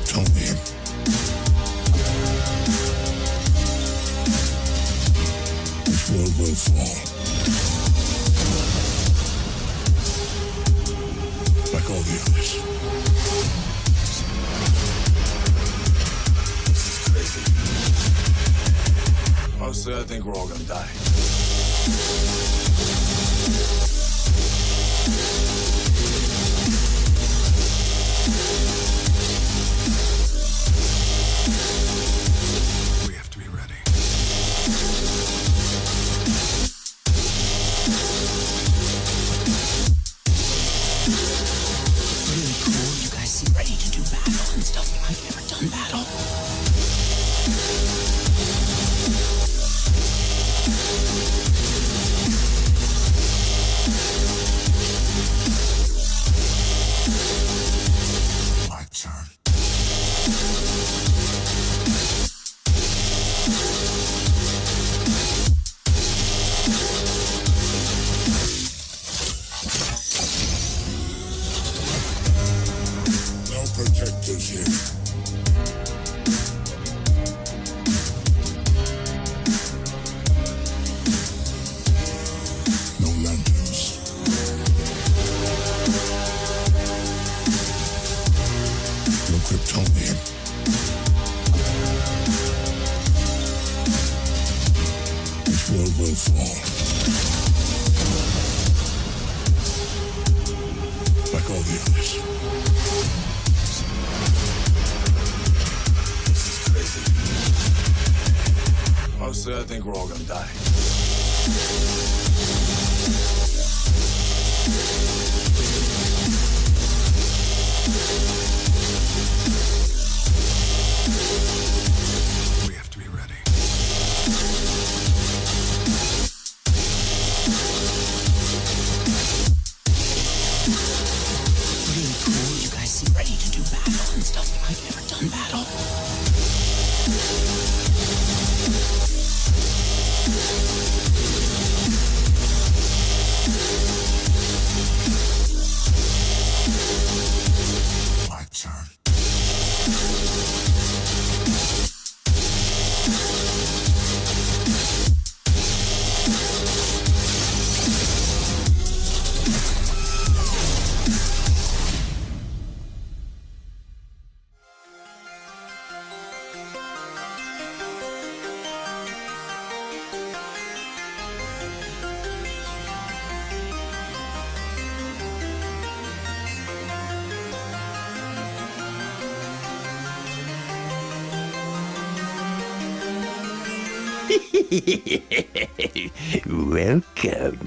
Kryptonian. This world will fall. Like all the others. This is crazy. Honestly, I think we're all gonna die. We have to be ready. Really cool. You guys seem ready to do battle and stuff. I've never done battle. My turn. No protectors here. No lanterns. No Kryptonian. This world will fall. Like all the others. This is crazy. Honestly, I think we're all gonna die. We have to be ready. Really cool. You guys seem ready to do battle and stuff. I've never done battle. My turn. Welcome,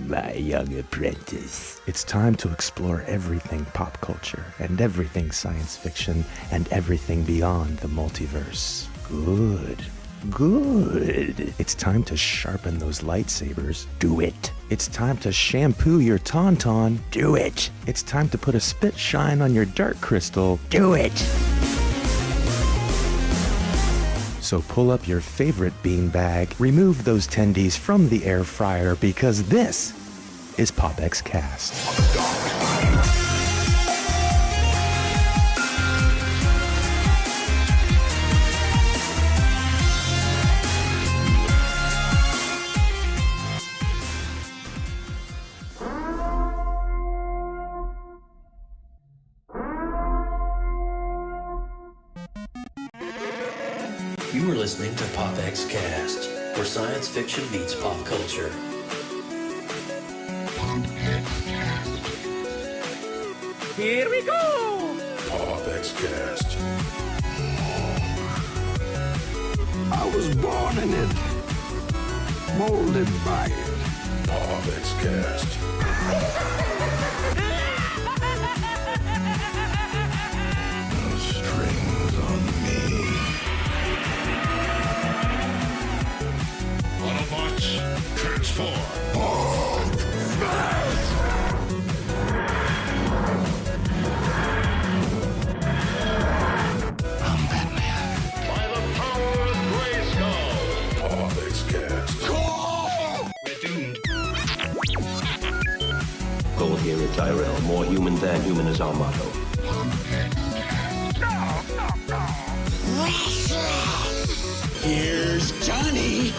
my young apprentice. It's time to explore everything pop culture and everything science fiction and everything beyond the multiverse. Good. Good. It's time to sharpen those lightsabers. Do it. It's time to shampoo your tauntaun. Do it. It's time to put a spit shine on your dark crystal. Do it. So pull up your favorite beanbag, remove those tendies from the air fryer, because this is PopXcast. You are listening to PopXcast, where science fiction meets pop culture. Here we go! PopXcast. I was born in it, molded by it. PopXcast. No strings on me. Autobots, transform. By the power of Grayskull! PopXcast. We're doomed. Goal here at Tyrell. More human than human is our motto. No, Here's Johnny.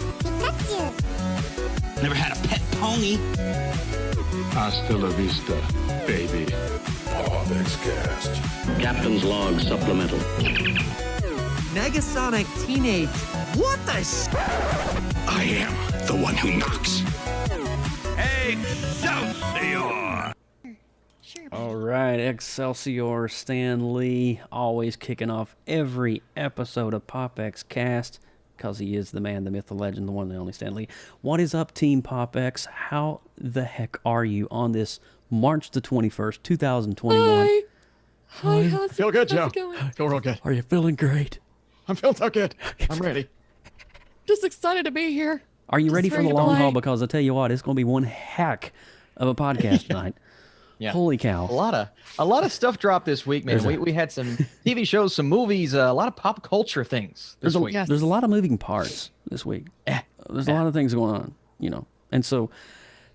Never had a pet pony. Hasta la vista, baby. PopXcast. Captain's log supplemental. Negasonic Teenage. What the I am the one who knocks. Excelsior! All right, Excelsior, Stan Lee, always kicking off every episode of PopXcast, because he is the man, the myth, the legend, the one and only Stan Lee. What is up, Team PopX? How the heck are you on this March the 21st, 2021? Hi, how's Feel good, Joe. it going? Feel real good. Are you feeling great? I'm feeling so good. I'm ready. Just excited to be here. Are you Just ready for the to long haul? play. Because I tell you what, it's going to be one heck of a podcast tonight. Yeah. Holy cow. A lot of stuff dropped this week, man. There's We had some TV shows, some movies, a lot of pop culture things this week. Yes. There's a lot of moving parts this week. There's a lot of things going on, you know. And so,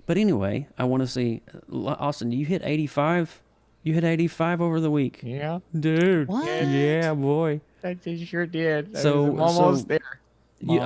but anyway, I want to see, Austin, you hit 85? You hit 85 over the week. Yeah. Dude. What? Yeah, boy. I sure did. So- I'm almost there. You,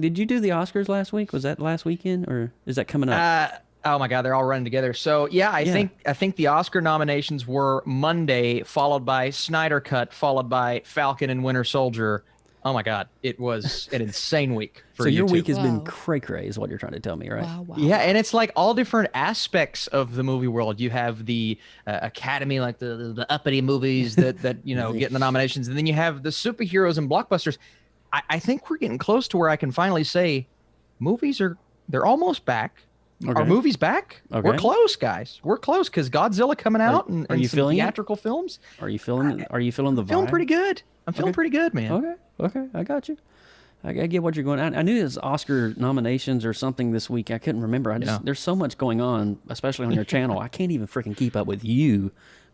did you do the Oscars last week? Was that last weekend, or is that coming up? Oh my God, they're all running together. So yeah, I think the Oscar nominations were Monday, followed by Snyder Cut, followed by Falcon and Winter Soldier. Oh my God, it was an insane week for So your YouTube. week has been Wow. cray-cray, is what you're trying to tell me, right? Wow. Yeah, and it's like all different aspects of the movie world. You have the Academy, like the uppity movies that you know getting the nominations, and then you have the superheroes and blockbusters. I think we're getting close to where I can finally say, they're almost back. Okay. Are movies back? Okay. We're close, guys. We're close because Godzilla coming out and you some feeling it? theatrical films. Are you feeling the vibe? Feeling pretty good. I'm feeling pretty good, man. Okay, I got you. I get what you're going. I knew there's Oscar nominations or something this week. I couldn't remember. There's so much going on, especially on your channel. I can't even freaking keep up with you,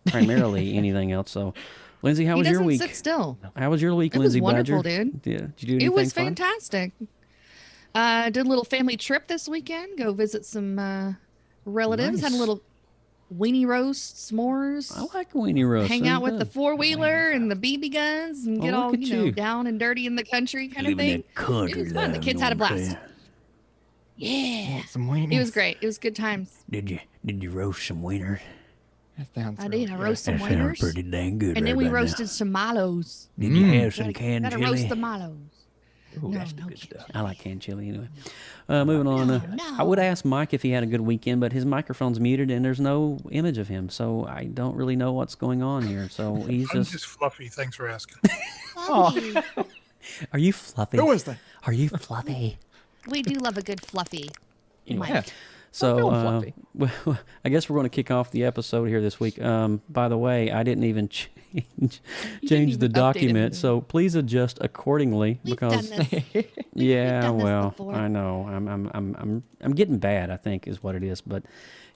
primarily anything else. So, Lindsay, how He was your doesn't week? sit still. How was your week, It was Lindsay wonderful, Badger? dude. Yeah. Did you do anything It was fun? fantastic. Did a little family trip this weekend. Go visit some relatives. Had a Nice. little weenie roast, s'mores. I like weenie roast. Hang There out you with go. the four-wheeler and the BB guns and get Oh, all look at you know you. down and dirty in the country kind of thing. It was fun. The kids had a blast. Yeah, Some weenies. it was great. It was good times. Did you roast some wieners? That sounds I real did. I good. roast some That sounds wieners, pretty dang good. and right then we about now. roasted some mallows. Did you have some Gotta, canned gotta chili? roast the mallows. Ooh, No, that's no good chili. stuff. I like canned chili anyway. Moving on. no. I would ask Mike if he had a good weekend, but his microphone's muted and there's no image of him, so I don't really know what's going on here. So he's I'm just. just fluffy. Thanks for asking. Are you fluffy? Who is that? Are you fluffy? We do love a good fluffy. Anyway, Yeah. so feeling fluffy. well, I guess we're going to kick off the episode here this week. By the way, I didn't even change even the update document, anything. so please adjust accordingly We've because done this. yeah, done this well, before. I know I'm getting bad, I think is what it is, but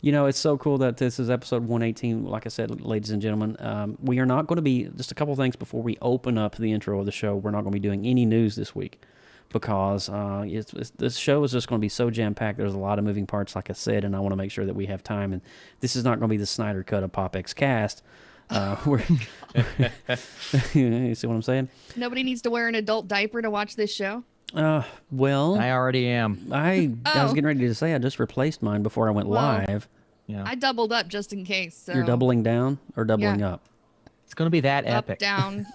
you know, it's so cool that this is episode 118. Like I said, ladies and gentlemen, we are not going to be, just a couple things before we open up the intro of the show, we're not going to be doing any news this week because this show is just going to be so jam-packed. There's a lot of moving parts, like I said, and I want to make sure that we have time, and this is not going to be the Snyder Cut of PopXcast. You see what I'm saying? Nobody needs to wear an adult diaper to watch this show. Well, I already am. I was Oh. getting ready to say I just replaced mine before I went Well, live. Yeah. I doubled up just in case. So You're doubling down or doubling up? It's going to be that up, epic. down,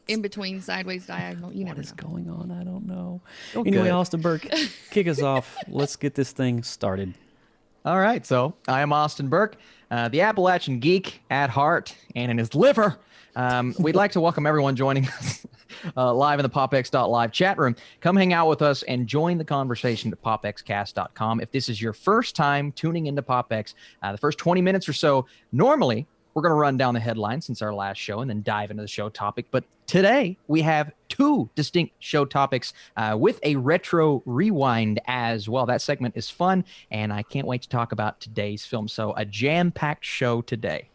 in between, sideways, diagonal. You What never is know. going on? I don't know. Oh, Anyway, good. Austin Burke, kick us off. Let's get this thing started. All right, so I am Austin Burke, the Appalachian geek at heart and in his liver. We'd like to welcome everyone joining us live in the PopX.live chat room. Come hang out with us and join the conversation at PopXcast.com. If this is your first time tuning into PopX, the first 20 minutes or so, normally we're going to run down the headlines since our last show and then dive into the show topic. But today we have two distinct show topics with a retro rewind as well. That segment is fun, and I can't wait to talk about today's film. So a jam-packed show today.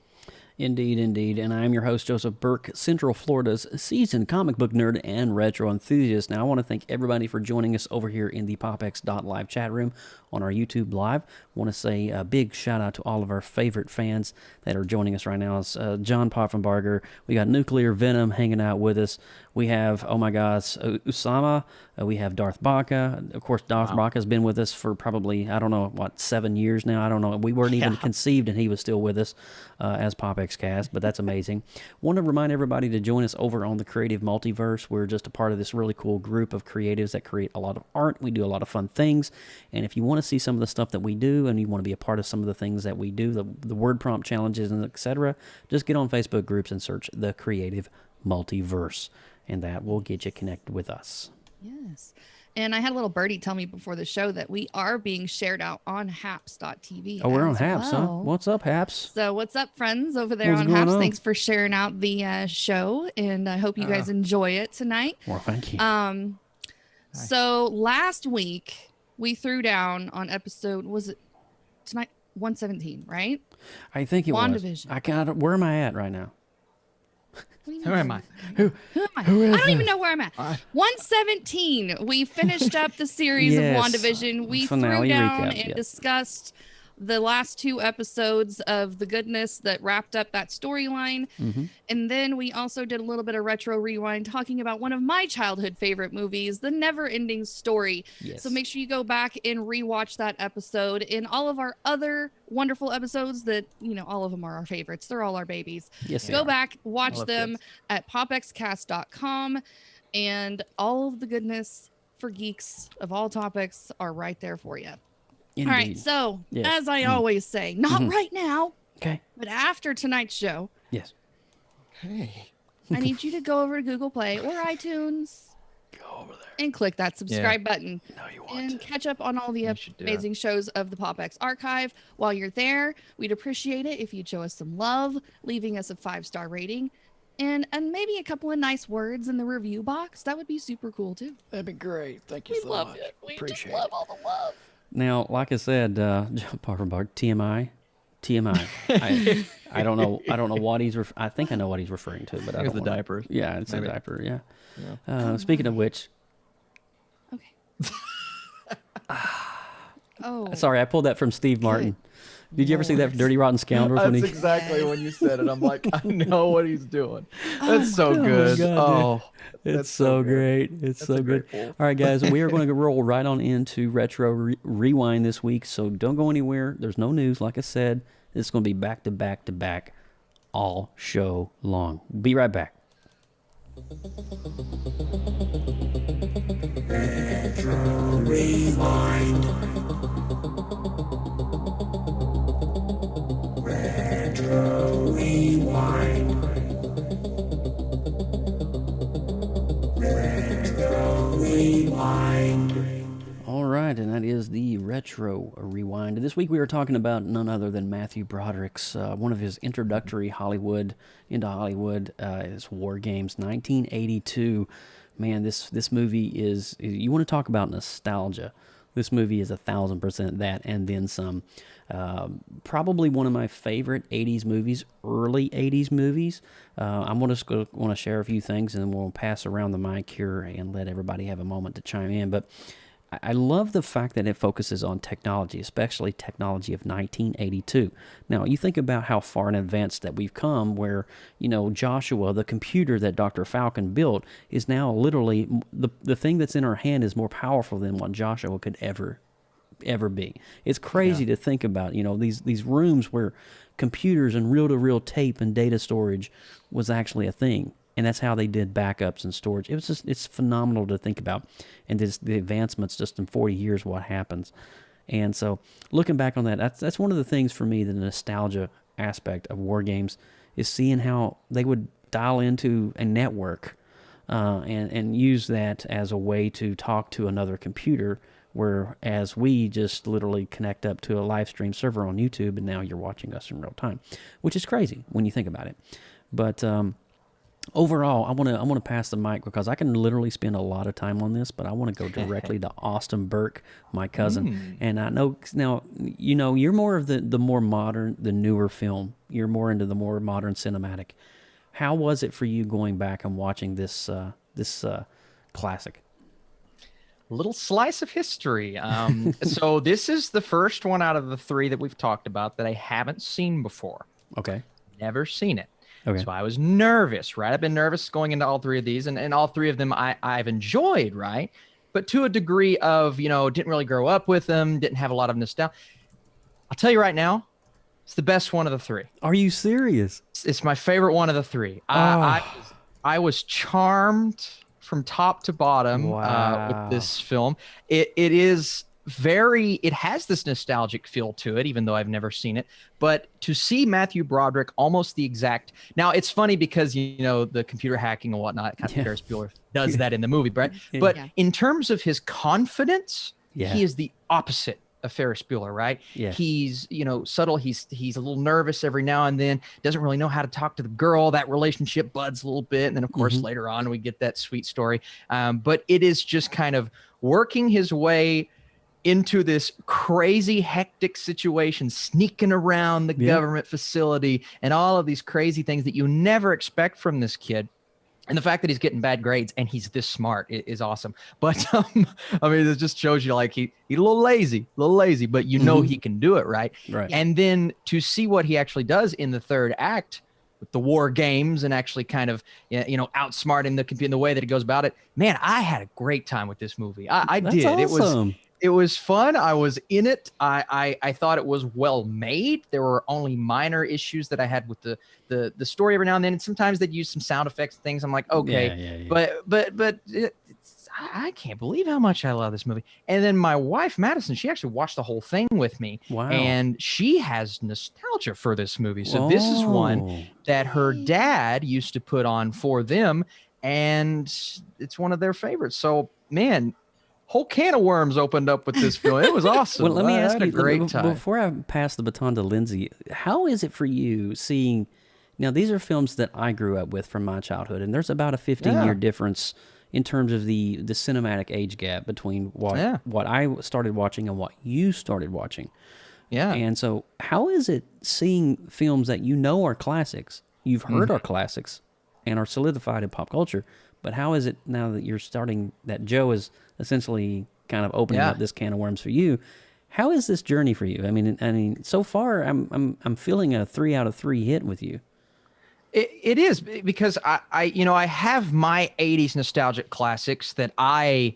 Indeed, indeed. And I'm your host, Joseph Burke, Central Florida's seasoned comic book nerd and retro enthusiast. Now, I want to thank everybody for joining us over here in the PopX.live chat room on our YouTube Live. I want to say a big shout out to all of our favorite fans that are joining us right now. It's John Poffenbarger. We got Nuclear Venom hanging out with us. We have, oh my gosh, Usama We have Darth Baca. Of course, Darth Baca has been with us for probably, I don't know, 7 years now? I don't know. We weren't even conceived, and he was still with us as PopXcast, but that's amazing. Want to remind everybody to join us over on the Creative Multiverse. We're just a part of this really cool group of creatives that create a lot of art. We do a lot of fun things, and if you want to see some of the stuff that we do, and you want to be a part of some of the things that we do, the word prompt challenges, and etc., just get on Facebook groups and search the Creative Multiverse, and that will get you connected with us. Yes. And I had a little birdie tell me before the show that we are being shared out on haps.tv. Oh, we're on Haps, huh? What's up, Haps? So what's up, friends, over there What's on going Haps? on? Thanks for sharing out the show, and I hope you guys enjoy it tonight. Well, thank you. So last week we threw down on episode, was it tonight? 117, right? I think it WandaVision. was. Where am I at right now? Who am I? Who am I? I don't even know where I'm at. 117. We finished up the series Yes. of WandaVision. We threw Finale down recap, and yeah. discussed the last 2 episodes of the goodness that wrapped up that storyline. And then we also did a little bit of retro rewind talking about one of my childhood favorite movies, The Never Ending Story. Yes. So make sure you go back and rewatch that episode and all of our other wonderful episodes that, all of them are our favorites. They're all our babies. Yes, they Go are. back, watch love them kids. at popxcast.com, and all of the goodness for geeks of all topics are right there for you. Indeed. All right, so Yes. as I always say, not right now, Okay. but after tonight's show, Yes. Hey. I need you to go over to Google Play or iTunes. Go over there. And click that subscribe button. No, you want And to. catch up on all the should do amazing shows of the PopX archive. While you're there, we'd appreciate it if you'd show us some love, leaving us a 5-star rating, and maybe a couple of nice words in the review box. That would be super cool too. That'd be great. Thank you We love it. We just Appreciate love all the love. Now, like I said, TMI. I don't know. I don't know what he's. I think I know what he's referring to, but I Here's don't the wanna- diapers. Yeah, it's Maybe. a diaper. Yeah. Speaking of which, Okay. Oh. sorry, I pulled that from Steve Martin. Did you ever see that Dirty Rotten Scoundrels? That's when he, exactly when you said it. I'm like, I know what he's doing. That's so God. good. God, Oh, it's that's so good. great. It's That's so a good. great pull. All right, guys, we are going to roll right on into Retro Rewind this week, so don't go anywhere. There's no news, like I said. It's going to be back to back to back all show long. Be right back. All right, and that is the Retro Rewind. This week we were talking about none other than Matthew Broderick's, one of his introductory into Hollywood, is WarGames 1982. Man, this movie is, you want to talk about nostalgia. This movie is 1,000% that and then some. Probably one of my favorite 80s movies, early 80s movies. I'm going to share a few things and then we'll pass around the mic here and let everybody have a moment to chime in. But I love the fact that it focuses on technology, especially technology of 1982. Now, you think about how far in advance that we've come where, Joshua, the computer that Dr. Falcon built, is now literally, the thing that's in our hand is more powerful than what Joshua could ever be. It's crazy to think about, these rooms where computers and reel-to-reel tape and data storage was actually a thing. And that's how they did backups and storage. It's phenomenal to think about. And the advancements just in 40 years, what happens. And so looking back on that, that's one of the things for me, the nostalgia aspect of WarGames, is seeing how they would dial into a network and use that as a way to talk to another computer, whereas we just literally connect up to a live stream server on YouTube, and now you're watching us in real time, which is crazy when you think about it. But overall, I want to pass the mic because I can literally spend a lot of time on this, but I want to go directly to Austin Burke, my cousin. And I know now, you're more of the more modern, the newer film. You're more into the more modern cinematic. How was it for you going back and watching this classic? Little slice of history. So this is the first one out of the 3 that we've talked about that I haven't seen before. Okay. Never seen it. Okay. So I was nervous, right? I've been nervous going into all 3 of these, and all 3 of them I've enjoyed, right? but to a degree of, didn't really grow up with them, didn't have a lot of nostalgia. I'll tell you right now, it's the best one of the three. Are you serious? It's my favorite one of the three. I was charmed from top to bottom with this film. It has this nostalgic feel to it, even though I've never seen it. But to see Matthew Broderick almost the exact. Now, it's funny because, the computer hacking and whatnot, kind of Ferris Bueller does that in the movie, right? But in terms of his confidence, he is the opposite of Ferris Bueller, right? Yeah. He's, subtle. He's a little nervous every now and then, doesn't really know how to talk to the girl. That relationship buds a little bit. And then, of course, later on, we get that sweet story. But it is just kind of working his way into this crazy, hectic situation, sneaking around the government facility and all of these crazy things that you never expect from this kid. And the fact that he's getting bad grades and he's this smart is awesome. But it just shows you like he's a little lazy, but he can do it, right? Right. And then to see what he actually does in the third act with the WarGames and actually kind of outsmarting the computer in the way that he goes about it. Man, I had a great time with this movie. I did. Awesome. It was fun. I was in it. I thought it was well made. There were only minor issues that I had with the story every now and then. And sometimes they'd use some sound effects and things. I'm like, okay, but I can't believe how much I love this movie. And then my wife, Madison, she actually watched the whole thing with me. Wow. And she has nostalgia for this movie. So this is one that her dad used to put on for them. And it's one of their favorites. So, man, whole can of worms opened up with this film. It was awesome. Well, let me ask you, great time. Before I pass the baton to Lindsay, how is it for you seeing, now these are films that I grew up with from my childhood, and there's about a 15-year difference in terms of the cinematic age gap between what I started watching and what you started watching. Yeah. And so how is it seeing films that are classics, you've heard are classics, and are solidified in pop culture, but how is it now that you're starting, that Joe is essentially kind of opening up this can of worms for you? How is this journey for you? I mean, so far I'm feeling a 3 out of 3 hit with you. It is because I have my 80s nostalgic classics that I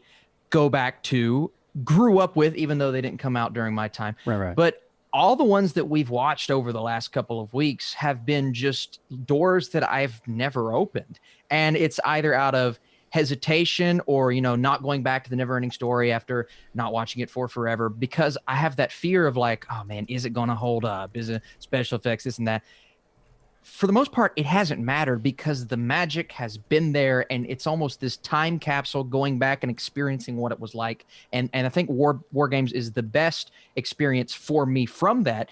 go back to, grew up with, even though they didn't come out during my time. Right. But all the ones that we've watched over the last couple of weeks have been just doors that I've never opened. And it's either out of hesitation or, not going back to the Neverending Story after not watching it for forever, because I have that fear of like, oh man, is it going to hold up? Is it special effects, this and that? For the most part, it hasn't mattered because the magic has been there, and it's almost this time capsule going back and experiencing what it was like. And I think WarGames is the best experience for me from that,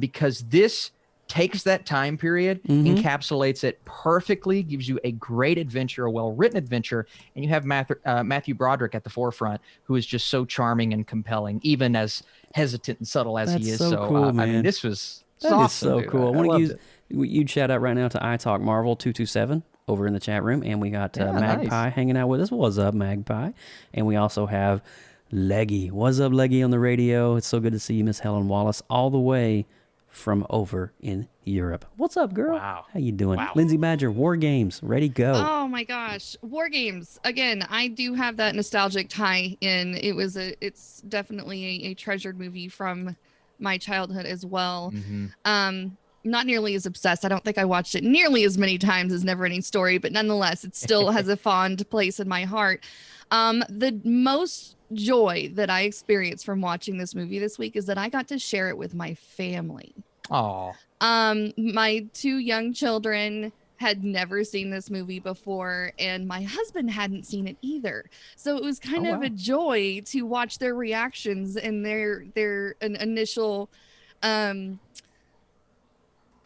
because this takes that time period, encapsulates it perfectly, gives you a great adventure, a well-written adventure, and you have Matthew Broderick at the forefront, who is just so charming and compelling, even as hesitant and subtle as he is. So cool, man. I mean, this was That awesome, is so dude. cool. I want to use it. you shout out right now to iTalk Marvel 227 over in the chat room, and we got Magpie hanging out with us. What's up, Magpie? And we also have Leggy. What's up, Leggy, on the radio? It's so good to see you, Miss Helen Wallace, all the way from over in Europe. What's up, girl? Wow. How you doing? Lindsay Badger, WarGames, ready, go. Oh my gosh. WarGames. Again, I do have that nostalgic tie in. It's definitely a treasured movie from my childhood as well. Not nearly as obsessed. I don't think I watched it nearly as many times as Neverending Story, but nonetheless, it still has a fond place in my heart. The most joy that I experienced from watching this movie this week is that I got to share it with my family. Oh. My 2 young children had never seen this movie before, and my husband hadn't seen it either. So it was kind of a joy to watch their reactions and their initial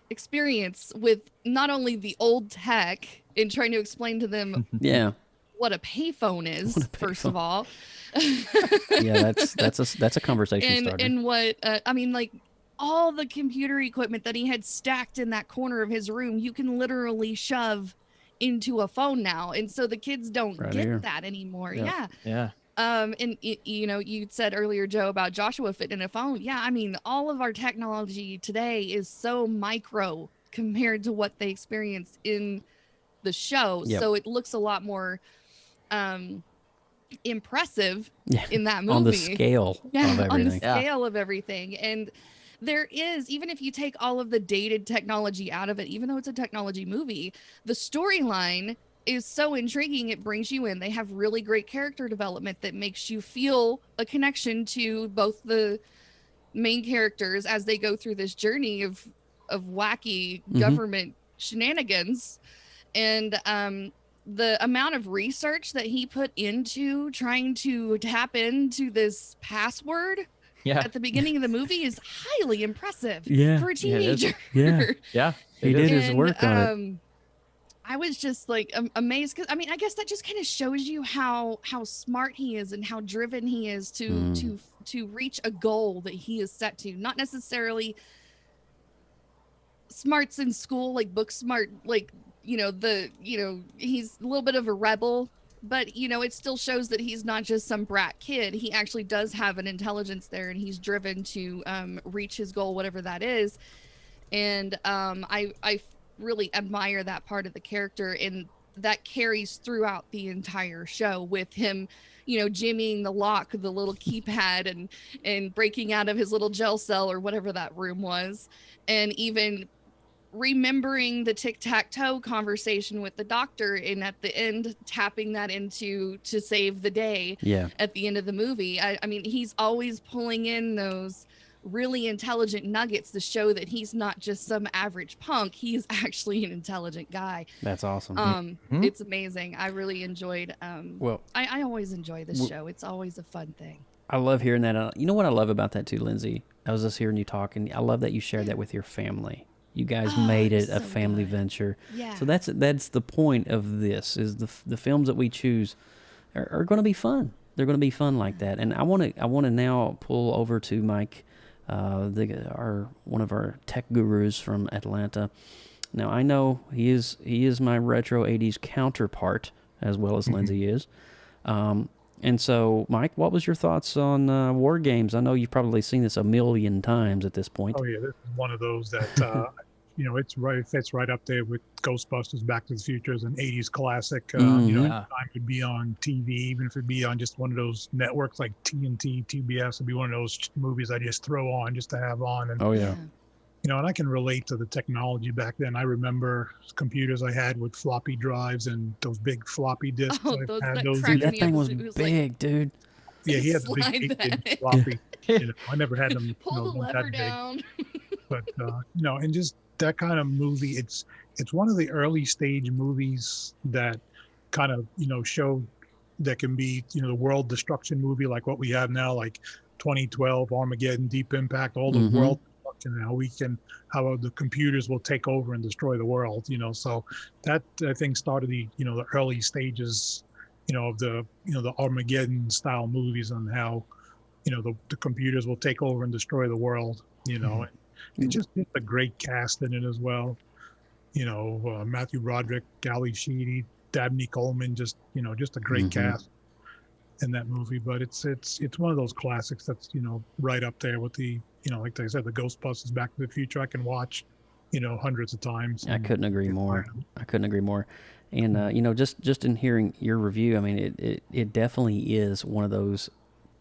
experience with not only the old tech and trying to explain to them what a payphone is, first of all. Yeah, that's a conversation starter. And what I mean, like, all the computer equipment that he had stacked in that corner of his room, you can literally shove into a phone now, and so the kids don't get that anymore. Yeah. And you said earlier, Joe, about Joshua fitting in a phone. Yeah, I mean, all of our technology today is so micro compared to what they experienced in the show. So it looks a lot more impressive in that movie. On the scale of everything. On the scale of everything. And there is, even if you take all of the dated technology out of it, even though it's a technology movie, the storyline is so intriguing. It brings you in. They have really great character development that makes you feel a connection to both the main characters as they go through this journey of wacky government shenanigans. And the amount of research that he put into trying to tap into this password at the beginning of the movie is highly impressive for a teenager. He did his work on it. I was just like amazed, because I mean, I guess that just kind of shows you how smart he is and how driven he is to reach a goal that he is set to. Not necessarily smarts in school, like book smart, like he's a little bit of a rebel, but it still shows that he's not just some brat kid. He actually does have an intelligence there, and he's driven to reach his goal, whatever that is. And I really admire that part of the character, and that carries throughout the entire show with him, jimmying the lock of the little keypad and breaking out of his little jail cell or whatever that room was, and even remembering the tic-tac-toe conversation with the doctor, and at the end tapping that into to save the day at the end of the movie. I mean, he's always pulling in those really intelligent nuggets to show that he's not just some average punk. He's actually an intelligent guy. That's awesome. It's amazing. I really enjoyed I always enjoy this show. It's always a fun thing. I love hearing that. You know what I love about that too, Lindsay? I was just hearing you talk, and I love that you shared that with your family. You guys made it a family venture. Yeah. So that's the point of this, is the films that we choose are going to be fun. They're going to be fun like that. And I want to now pull over to Mike, one of our tech gurus from Atlanta. Now I know he is my retro 80s counterpart, as well as Lindsay is. And so, Mike, what was your thoughts on WarGames? I know you've probably seen this a million times at this point. Oh yeah, this is one of those that it fits right up there with Ghostbusters, Back to the Future as an 80s classic. Time could be on TV, even if it'd be on just one of those networks like TNT, TBS. It'd be one of those movies I just throw on just to have on. And, and I can relate to the technology back then. I remember computers I had with floppy drives and those big floppy disks. Dude, that thing was big, dude. Yeah, he had the big floppy. I never had them. Pull the lever down. But and just that kind of movie, it's one of the early stage movies that kind of show that can be the world destruction movie like what we have now, like 2012, Armageddon, Deep Impact, all the world destruction, and how the computers will take over and destroy the world. So that I think started the the early stages of the the Armageddon style movies, on how the computers will take over and destroy the world. And just a great cast in it as well. Matthew Broderick, Ali Sheedy, Dabney Coleman, just a great cast in that movie. But it's one of those classics that's right up there with the like I said, the Ghostbusters, Back to the Future. I can watch hundreds of times. I couldn't agree more. And just in hearing your review, I mean, it definitely is one of those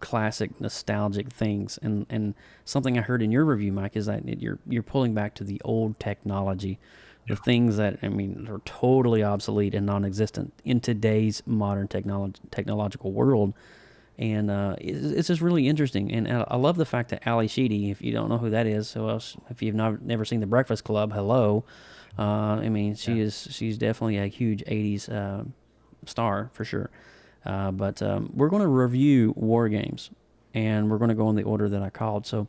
classic nostalgic things, and something I heard in your review, Mike, is that you're pulling back to the old technology, the things that are totally obsolete and non-existent in today's modern technological world. And it's just really interesting. And I love the fact that Ali Sheedy, if you don't know who that is, so else, if you've never seen The Breakfast Club, hello. She's definitely a huge 80s star for sure. But we're going to review WarGames, and we're going to go in the order that I called. So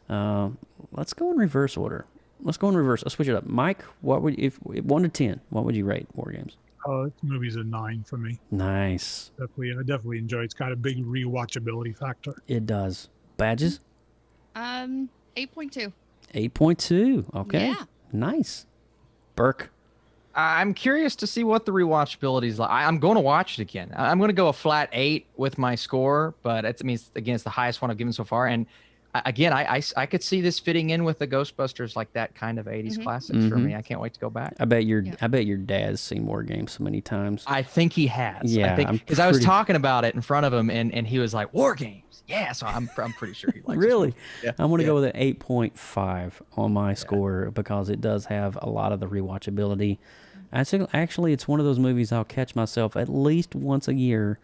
let's go in reverse order. Let's switch it up. Mike, if 1 to 10, what would you rate WarGames? This movie's a 9 for me. Nice. I definitely enjoy it. It's got a big rewatchability factor. It does. Badges? 8.2. 8.2. Okay. Yeah. Nice. Burke? I'm curious to see what the rewatchability is like. I'm going to watch it again. I'm going to go a flat 8 with my score, but it's the highest one I've given so far. And I could see this fitting in with the Ghostbusters, like that kind of 80s classics for me. I can't wait to go back. I bet your dad's seen WarGames so many times. I think he has. Yeah, I think because I was talking about it in front of him, and he was like, WarGames. Yeah, so I'm pretty sure he likes it. Really? Yeah. I'm going to go with an 8.5 on my score because it does have a lot of the rewatchability. Actually, it's one of those movies I'll catch myself at least once a year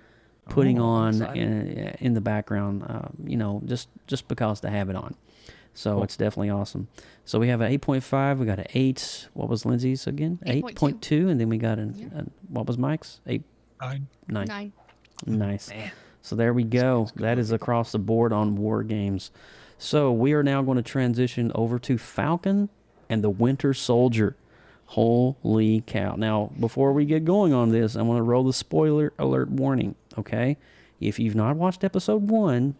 putting on in the background, just because to have it on. So it's definitely awesome. So we have an 8.5. We got an 8. What was Lindsay's again? 8.2. And then we got what was Mike's? 8. 9. Nice. Man. So there we go. That is across the board on WarGames. So we are now going to transition over to Falcon and the Winter Soldier. Holy cow. Now, before we get going on this, I want to roll the spoiler alert warning, okay? If you've not watched episode 1,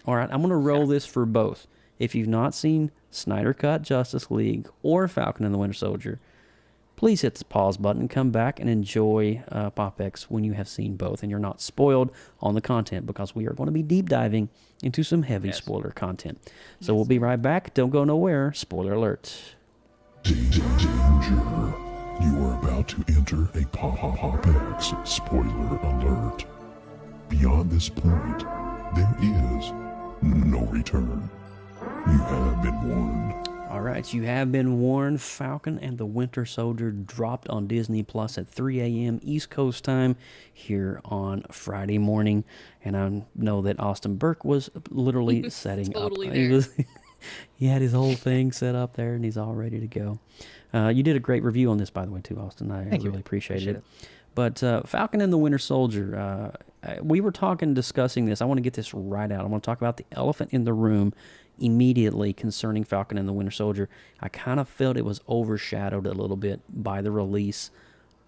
all right, I'm going to roll this for both. If you've not seen Snyder Cut Justice League or Falcon and the Winter Soldier, please hit the pause button, come back, and enjoy PopX when you have seen both and you're not spoiled on the content, because we are going to be deep diving into some heavy spoiler content. So we'll be right back. Don't go nowhere. Spoiler alert. Danger. You are about to enter a PopX spoiler alert. Beyond this point, there is no return. You have been warned. All right, you have been warned. Falcon and the Winter Soldier dropped on Disney Plus at 3 a.m. East Coast time here on Friday morning. And I know that Austin Burke was literally setting totally up. There. He had his whole thing set up there, and he's all ready to go. You did a great review on this, by the way, too, Austin. I really appreciated it. But Falcon and the Winter Soldier, we were discussing this. I want to get this right out. I want to talk about the elephant in the room immediately concerning Falcon and the Winter Soldier. I kind of felt it was overshadowed a little bit by the release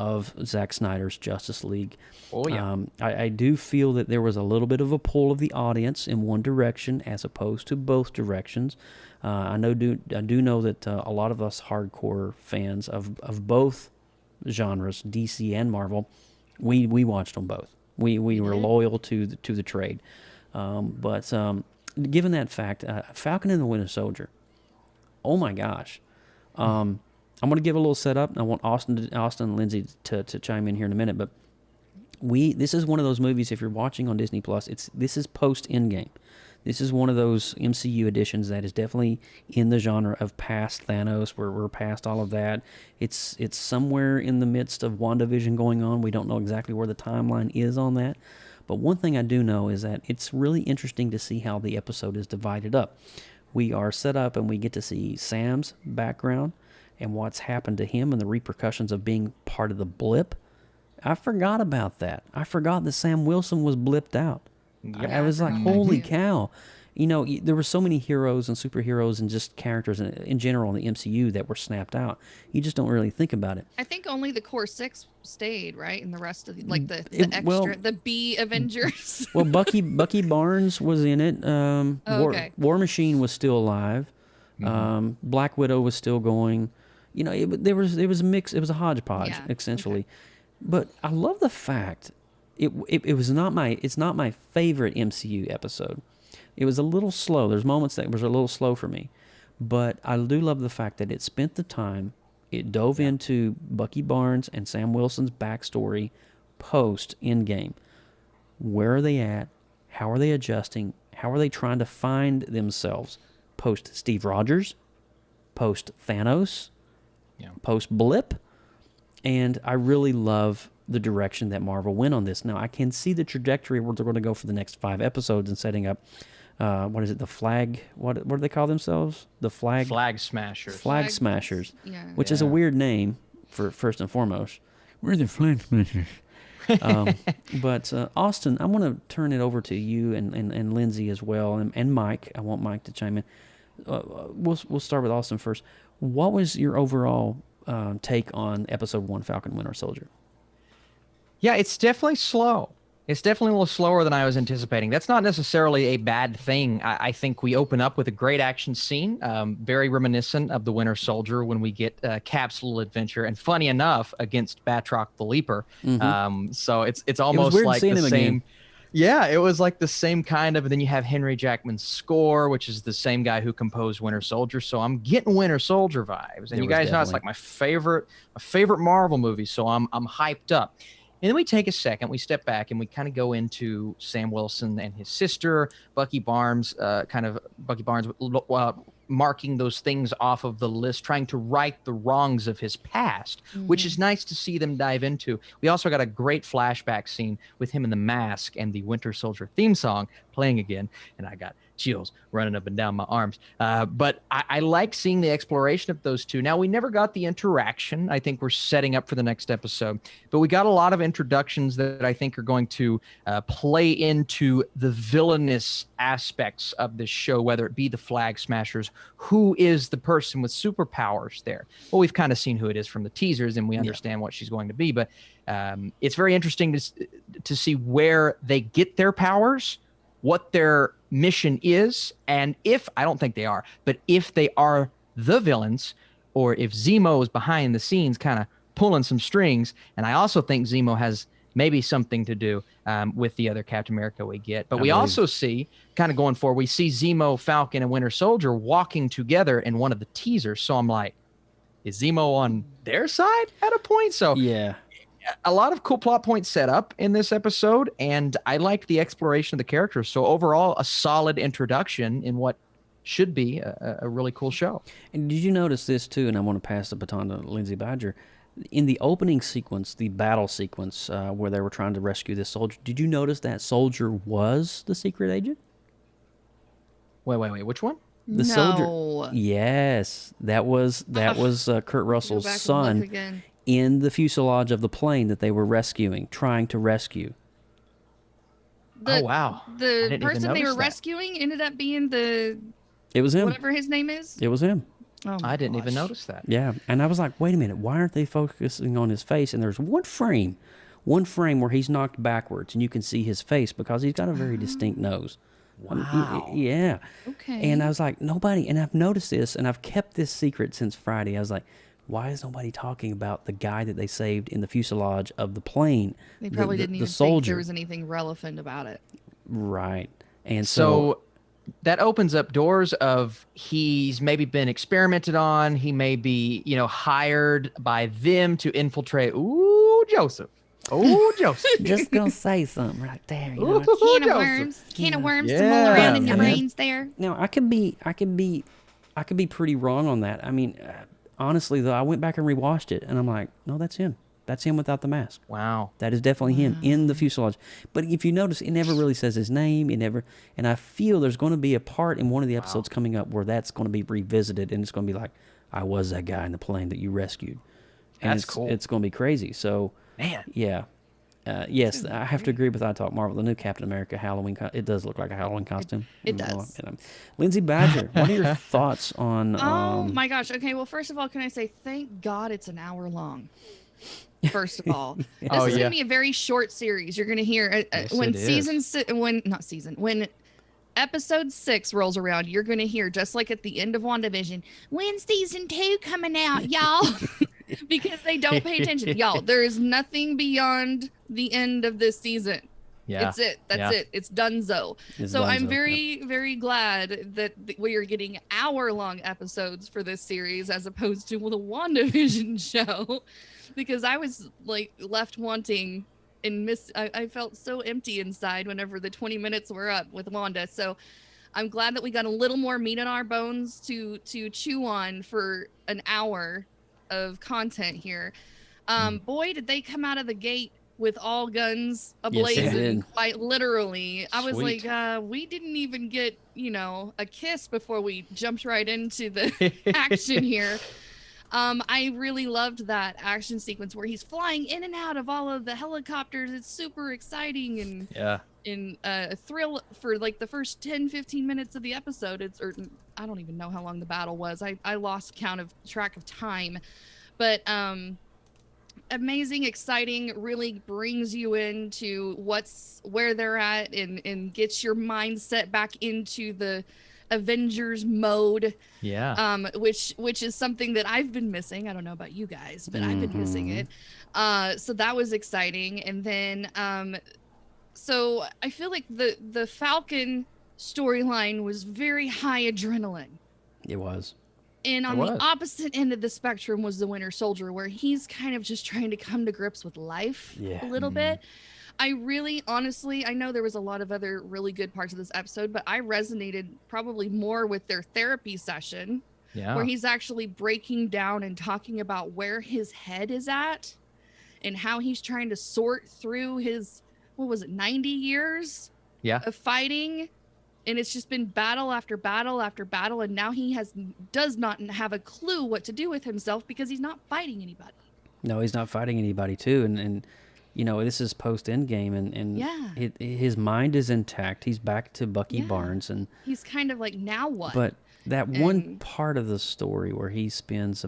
of Zack Snyder's Justice League. Oh, yeah. I do feel that there was a little bit of a pull of the audience in one direction as opposed to both directions. I do know that a lot of us hardcore fans of both genres, DC and Marvel, we watched them both. We were loyal to the trade. But given that fact, Falcon and the Winter Soldier, oh my gosh. I'm going to give a little setup. I want Austin and Lindsay to chime in here in a minute, but this is one of those movies, if you're watching on Disney Plus, this is post-Endgame. This is one of those MCU editions that is definitely in the genre of past Thanos, where we're past all of that. It's somewhere in the midst of WandaVision going on. We don't know exactly where the timeline is on that. But one thing I do know is that it's really interesting to see how the episode is divided up. We are set up and we get to see Sam's background and what's happened to him and the repercussions of being part of the blip. I forgot about that. I forgot that Sam Wilson was blipped out. I was like, holy cow. You know, there were so many heroes and superheroes and just characters in general in the MCU that were snapped out. You just don't really think about it. I think only the core 6 stayed, right? And the rest of the B Avengers. Well, Bucky Barnes was in it. War Machine was still alive. Black Widow was still going. You know, there was a mix. It was a hodgepodge, essentially. Okay. But I love the fact it's not my favorite MCU episode. It was a little slow. There's moments that was a little slow for me. But I do love the fact that it spent the time. It dove into Bucky Barnes and Sam Wilson's backstory post-Endgame. Where are they at? How are they adjusting? How are they trying to find themselves post-Steve Rogers, post-Thanos, post-Blip? And I really love the direction that Marvel went on this. Now, I can see the trajectory where they're going to go for the next 5 episodes and setting up, what is it, the flag, what do they call themselves? The Flag Smashers. Flag Smashers, which is a weird name for first and foremost. We're the Flag Smashers. But Austin, I want to turn it over to you and Lindsay as well, and Mike. I want Mike to chime in. We'll start with Austin first. What was your overall take on episode 1, Falcon Winter Soldier? Yeah, it's definitely slow. It's definitely a little slower than I was anticipating. That's not necessarily a bad thing. I think we open up with a great action scene, very reminiscent of the Winter Soldier when we get Cap's little adventure, and funny enough, against Batroc the Leaper. So it's almost like the same. Yeah, it was like the same kind of, and then you have Henry Jackman's score, which is the same guy who composed Winter Soldier. So I'm getting Winter Soldier vibes. And you guys know it's like my favorite Marvel movie. So I'm hyped up. And then we take a second, we step back, and we kind of go into Sam Wilson and his sister, Bucky Barnes, marking those things off of the list, trying to right the wrongs of his past, which is nice to see them dive into. We also got a great flashback scene with him in the mask and the Winter Soldier theme song playing again, and I got chills running up and down my arms. But I like seeing the exploration of those two. Now, we never got the interaction. I think we're setting up for the next episode, but we got a lot of introductions that I think are going to play into the villainous aspects of this show, whether it be the Flag Smashers. Who is the person with superpowers there? Well, we've kind of seen who it is from the teasers, and we understand what she's going to be, but it's very interesting to see where they get their powers, what their mission is, and if, I don't think they are, but if they are the villains, or if Zemo is behind the scenes kind of pulling some strings. And I also think Zemo has maybe something to do with the other Captain America we get. But we also see, kind of going forward, we see Zemo, Falcon, and Winter Soldier walking together in one of the teasers. So I'm like, is Zemo on their side at a point? So yeah, a lot of cool plot points set up in this episode, and I liked the exploration of the characters. So overall, a solid introduction in what should be a really cool show. And did you notice this too? And I want to pass the baton to Lindsay Badger. In the opening sequence, the battle sequence where they were trying to rescue this soldier, did you notice that soldier was the secret agent? Wait, which one? The soldier. Yes, that was Kurt Russell's son in the fuselage of the plane that they were trying to rescue. Oh wow! The person they were rescuing ended up being It was him. Whatever his name is. It was him. Oh I didn't even notice that. Yeah, and I was like, wait a minute, why aren't they focusing on his face? And there's one frame where he's knocked backwards, and you can see his face because he's got a very distinct nose. Wow. Yeah. Okay. And I was like, nobody, and I've noticed this, and I've kept this secret since Friday. I was like, why is nobody talking about the guy that they saved in the fuselage of the plane? They probably didn't even think there was anything relevant about it. Right. And so that opens up doors of he's maybe been experimented on. He may be, hired by them to infiltrate. Ooh, Joseph. Oh, Joseph. Just gonna say something right there. Can of worms to mull around in your brains there. Now, I could be pretty wrong on that. I mean, honestly though, I went back and rewatched it, and I'm like, no, that's him. That's him without the mask. Wow. That is definitely him in the fuselage. But if you notice, it never really says his name. And I feel there's going to be a part in one of the episodes coming up where that's going to be revisited, and it's going to be like, I was that guy in the plane that you rescued. And that's cool. It's going to be crazy. So, man. Yeah. Yes, I have to agree with I Talk Marvel. The new Captain America Halloween, it does look like a Halloween costume. It does. Lindsay Badger, what are your thoughts on... Oh, my gosh. Okay, well, first of all, can I say thank God it's an hour long? First of all, this is going to be a very short series. You're going to hear when episode 6 rolls around, you're going to hear, just like at the end of WandaVision, when's season 2 coming out, y'all? Because they don't pay attention. Y'all, there is nothing beyond the end of this season. Yeah. It's it. That's it. It's donezo. So I'm very, very glad that we are getting hour-long episodes for this series as opposed to the WandaVision show. Because I was left wanting and I felt so empty inside whenever the 20 minutes were up with Wanda. So I'm glad that we got a little more meat on our bones to chew on for an hour of content here. Boy, did they come out of the gate with all guns ablazing, quite literally. I was like, we didn't even get, a kiss before we jumped right into the action here. I really loved that action sequence where he's flying in and out of all of the helicopters. It's super exciting and a thrill for the first 10-15 minutes of the episode. I don't even know how long the battle was. I lost track of time, but amazing, exciting, really brings you into where they're at and gets your mindset back into the Avengers mode, which is something that I've been missing. I don't know about you guys, but I've been missing it. So that was exciting. And then So I feel like the Falcon storyline was very high adrenaline. It was. And on the opposite end of the spectrum was the Winter Soldier, where he's kind of just trying to come to grips with life a little bit. I really, honestly, I know there was a lot of other really good parts of this episode, but I resonated probably more with their therapy session, where he's actually breaking down and talking about where his head is at and how he's trying to sort through his, 90 years of fighting. And it's just been battle after battle after battle. And now he does not have a clue what to do with himself because he's not fighting anybody. No, he's not fighting anybody too. And you know, this is post Endgame, and his mind is intact. He's back to Bucky Barnes, and he's kind of like, now what? But that one part of the story where he spends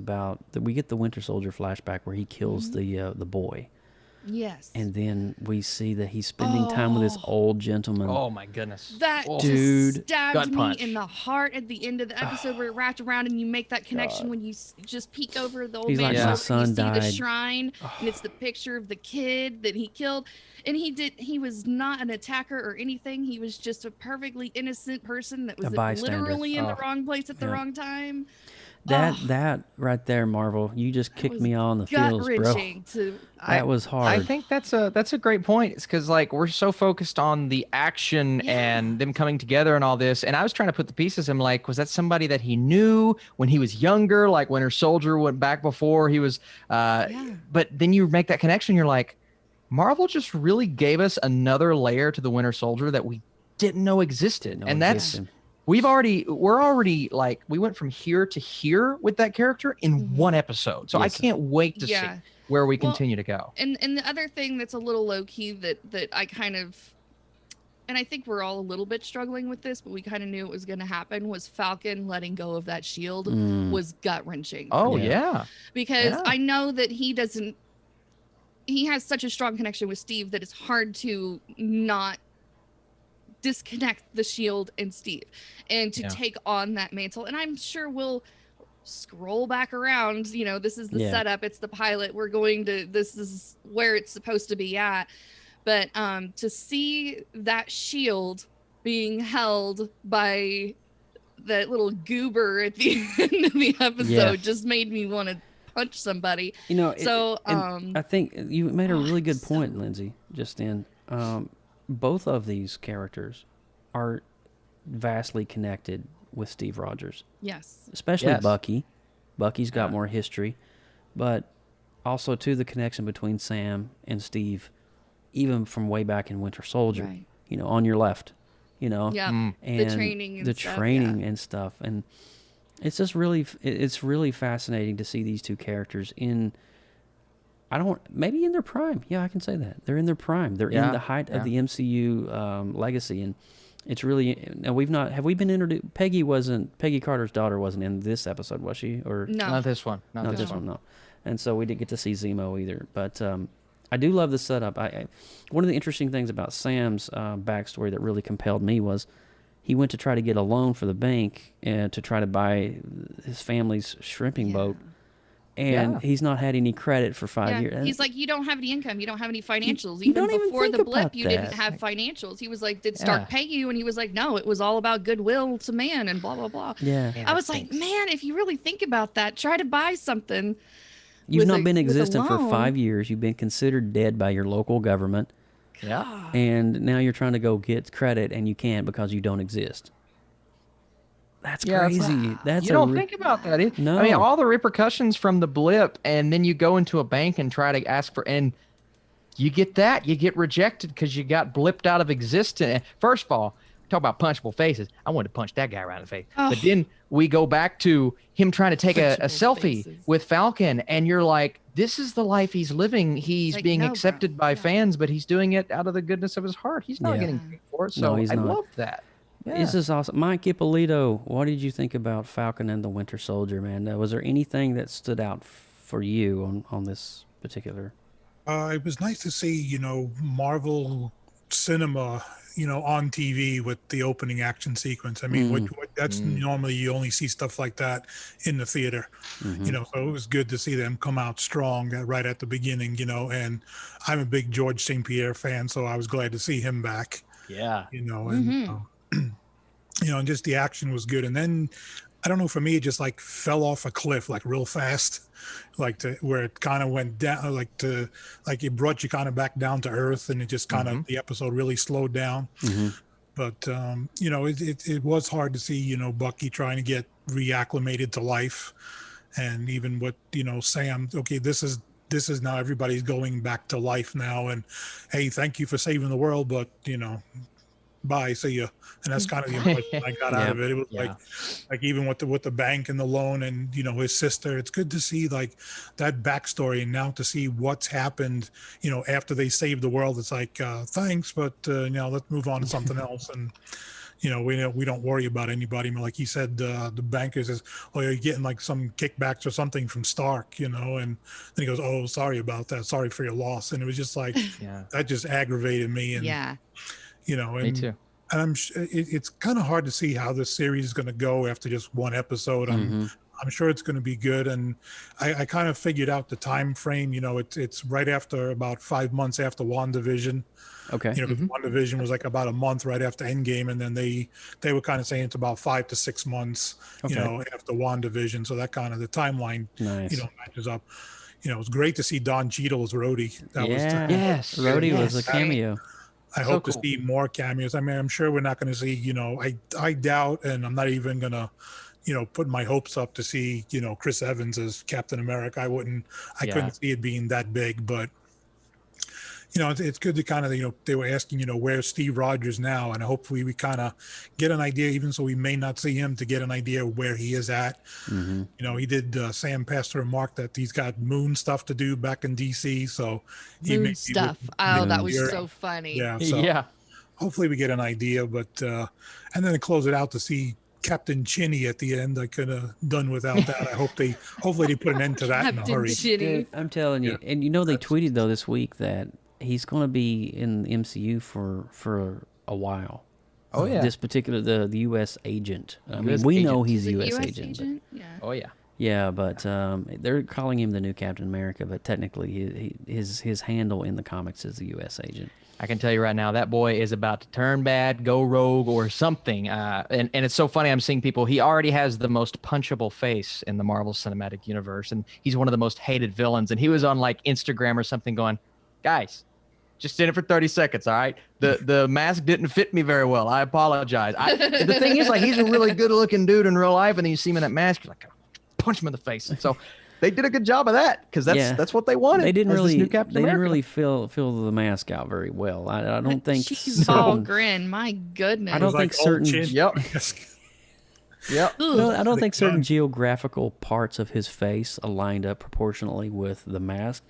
we get the Winter Soldier flashback where he kills the boy. Yes. And then we see that he's spending time with this old gentleman. Oh my goodness. That just stabbed me in the heart at the end of the episode where it wrapped around and you make that connection when you just peek over the old man's shoulder and you see the shrine and it's the picture of the kid that he killed. And he was not an attacker or anything. He was just a perfectly innocent person that was literally in the wrong place at the wrong time. That right there, Marvel, you just kicked me on the feels, bro. That was hard. I think that's a great point. It's because like we're so focused on the action and them coming together and all this. And I was trying to put the pieces. I'm like, was that somebody that he knew when he was younger? Like Winter Soldier went back before he was. But then you make that connection. You're like, Marvel just really gave us another layer to the Winter Soldier that we didn't know existed, and that's. We're already like, we went from here to here with that character in one episode. So I can't wait to see where we continue to go. And the other thing that's a little low key that I kind of, and I think we're all a little bit struggling with this, but we kind of knew it was going to happen, was Falcon letting go of that shield was gut wrenching. Oh yeah. Because I know that he has such a strong connection with Steve that it's hard to not disconnect the shield and Steve and to take on that mantle. And I'm sure we'll scroll back around, you know, this is the setup, it's the pilot, this is where it's supposed to be at. But to see that shield being held by that little goober at the end of the episode just made me want to punch somebody. You know, so I think you made a really good point, Lindsay, just then. Both of these characters are vastly connected with Steve Rogers. Yes. Especially Bucky. Bucky's got more history, but also too the connection between Sam and Steve, even from way back in Winter Soldier. Right. You know, on your left. You know, and the training and stuff, and it's just really fascinating to see these two characters in. Maybe in their prime. Yeah, I can say that. They're in their prime. They're in the height of the MCU legacy. And it's really, now have we been introduced? Peggy Carter's daughter wasn't in this episode, was she? Or no. Not this one. Not this one, no. And so we didn't get to see Zemo either. But I do love the setup. One of the interesting things about Sam's backstory that really compelled me was he went to try to get a loan for the bank to try to buy his family's shrimping boat. And he's not had any credit for 5 years. He's like, you don't have any income. You don't have any financials. You don't even before think the blip, about you that. didn't have financials. He was like, did Stark pay you? And he was like, no, it was all about goodwill to man and blah, blah, blah. Yeah. I was like, man, if you really think about that, try to buy something. You've not been existent for 5 years. You've been considered dead by your local government. Yeah. And now you're trying to go get credit and you can't because you don't exist. That's crazy. You don't think about that. No. I mean, all the repercussions from the blip, and then you go into a bank and try to ask for, and you get rejected because you got blipped out of existence. First of all, talk about punchable faces. I wanted to punch that guy around the face. Oh. But then we go back to him trying to take a selfie with Falcon, and you're like, this is the life he's living. He's like, being no, accepted by fans, but he's doing it out of the goodness of his heart. He's not getting paid for it. So I love that. Yeah. This is awesome. Mike Ippolito, what did you think about Falcon and the Winter Soldier, man? Was there anything that stood out for you on this particular? It was nice to see, you know, Marvel cinema, you know, on TV with the opening action sequence. I mean, what That's normally you only see stuff like that in the theater, you know. So it was good to see them come out strong right at the beginning, you know. And I'm a big George St. Pierre fan, so I was glad to see him back. Yeah, you know, and you know, and just the action was good. And then I don't know, for me, it just like fell off a cliff like real fast, like to where it kind of went down, like it brought you kind of back down to earth, and it just kind of the episode really slowed down. But you know, it was hard to see, you know, Bucky trying to get reacclimated to life, and even what, you know, Sam. Okay, this is now everybody's going back to life now, and hey, thank you for saving the world, but you know, bye, see ya. And that's kind of the impression I got out of it. It was like even with the bank and the loan, and you know, his sister. It's good to see like that backstory, and now to see what's happened, you know, after they saved the world. It's like thanks, but you know, let's move on to something else. And you know, we don't worry about anybody. Like he said, the banker says, "Oh, you're getting like some kickbacks or something from Stark," you know, and then he goes, "Oh, sorry about that. Sorry for your loss." And it was just like that just aggravated me. And you know, and, me too. And it's kind of hard to see how this series is going to go after just one episode. I'm sure it's going to be good. And I kind of figured out the time frame. You know, it's right after, about 5 months after WandaVision. Okay. You know, WandaVision was like about a month right after Endgame, and then they were kind of saying it's about 5 to 6 months, you know, after WandaVision. So that kind of the timeline, you know, matches up. You know, it was great to see Don Cheadle as Rhodey. Rhodey was a cameo. I hope to see more cameos. I mean, I'm sure we're not going to see, you know, I doubt, and I'm not even going to, you know, put my hopes up to see, you know, Chris Evans as Captain America. I couldn't see it being that big, but you know, it's good to kind of, you know, they were asking, you know, where's Steve Rogers now? And hopefully we kind of get an idea, even so we may not see him, to get an idea of where he is at. You know, he did, Sam passed a remark that he's got moon stuff to do back in DC. So moon stuff. That was so funny. Yeah. So hopefully we get an idea, but, and then to close it out to see Captain Chinny at the end. I could have done without that. Hopefully they put an end to that in a hurry. Chinny. I'm telling you. And you know, they tweeted though this week that he's going to be in the MCU for a while. Oh yeah. This particular the U.S. agent. I mean, we know he's a U.S. agent. Yeah. Oh yeah. Yeah, but they're calling him the new Captain America, but technically his handle in the comics is the U.S. agent. I can tell you right now, that boy is about to turn bad, go rogue, or something. And it's so funny. I'm seeing people. He already has the most punchable face in the Marvel Cinematic Universe, and he's one of the most hated villains. And he was on like Instagram or something, going, "Guys, just in it for 30 seconds, all right? The mask didn't fit me very well. I apologize." The thing is, like, he's a really good-looking dude in real life, and then you see him in that mask, you're like, punch him in the face. And so they did a good job of that, because that's what they wanted. They didn't really fill the mask out very well. I don't think she's all grin. My goodness. I don't think certain. Yep. No, I don't think certain geographical parts of his face aligned up proportionally with the mask.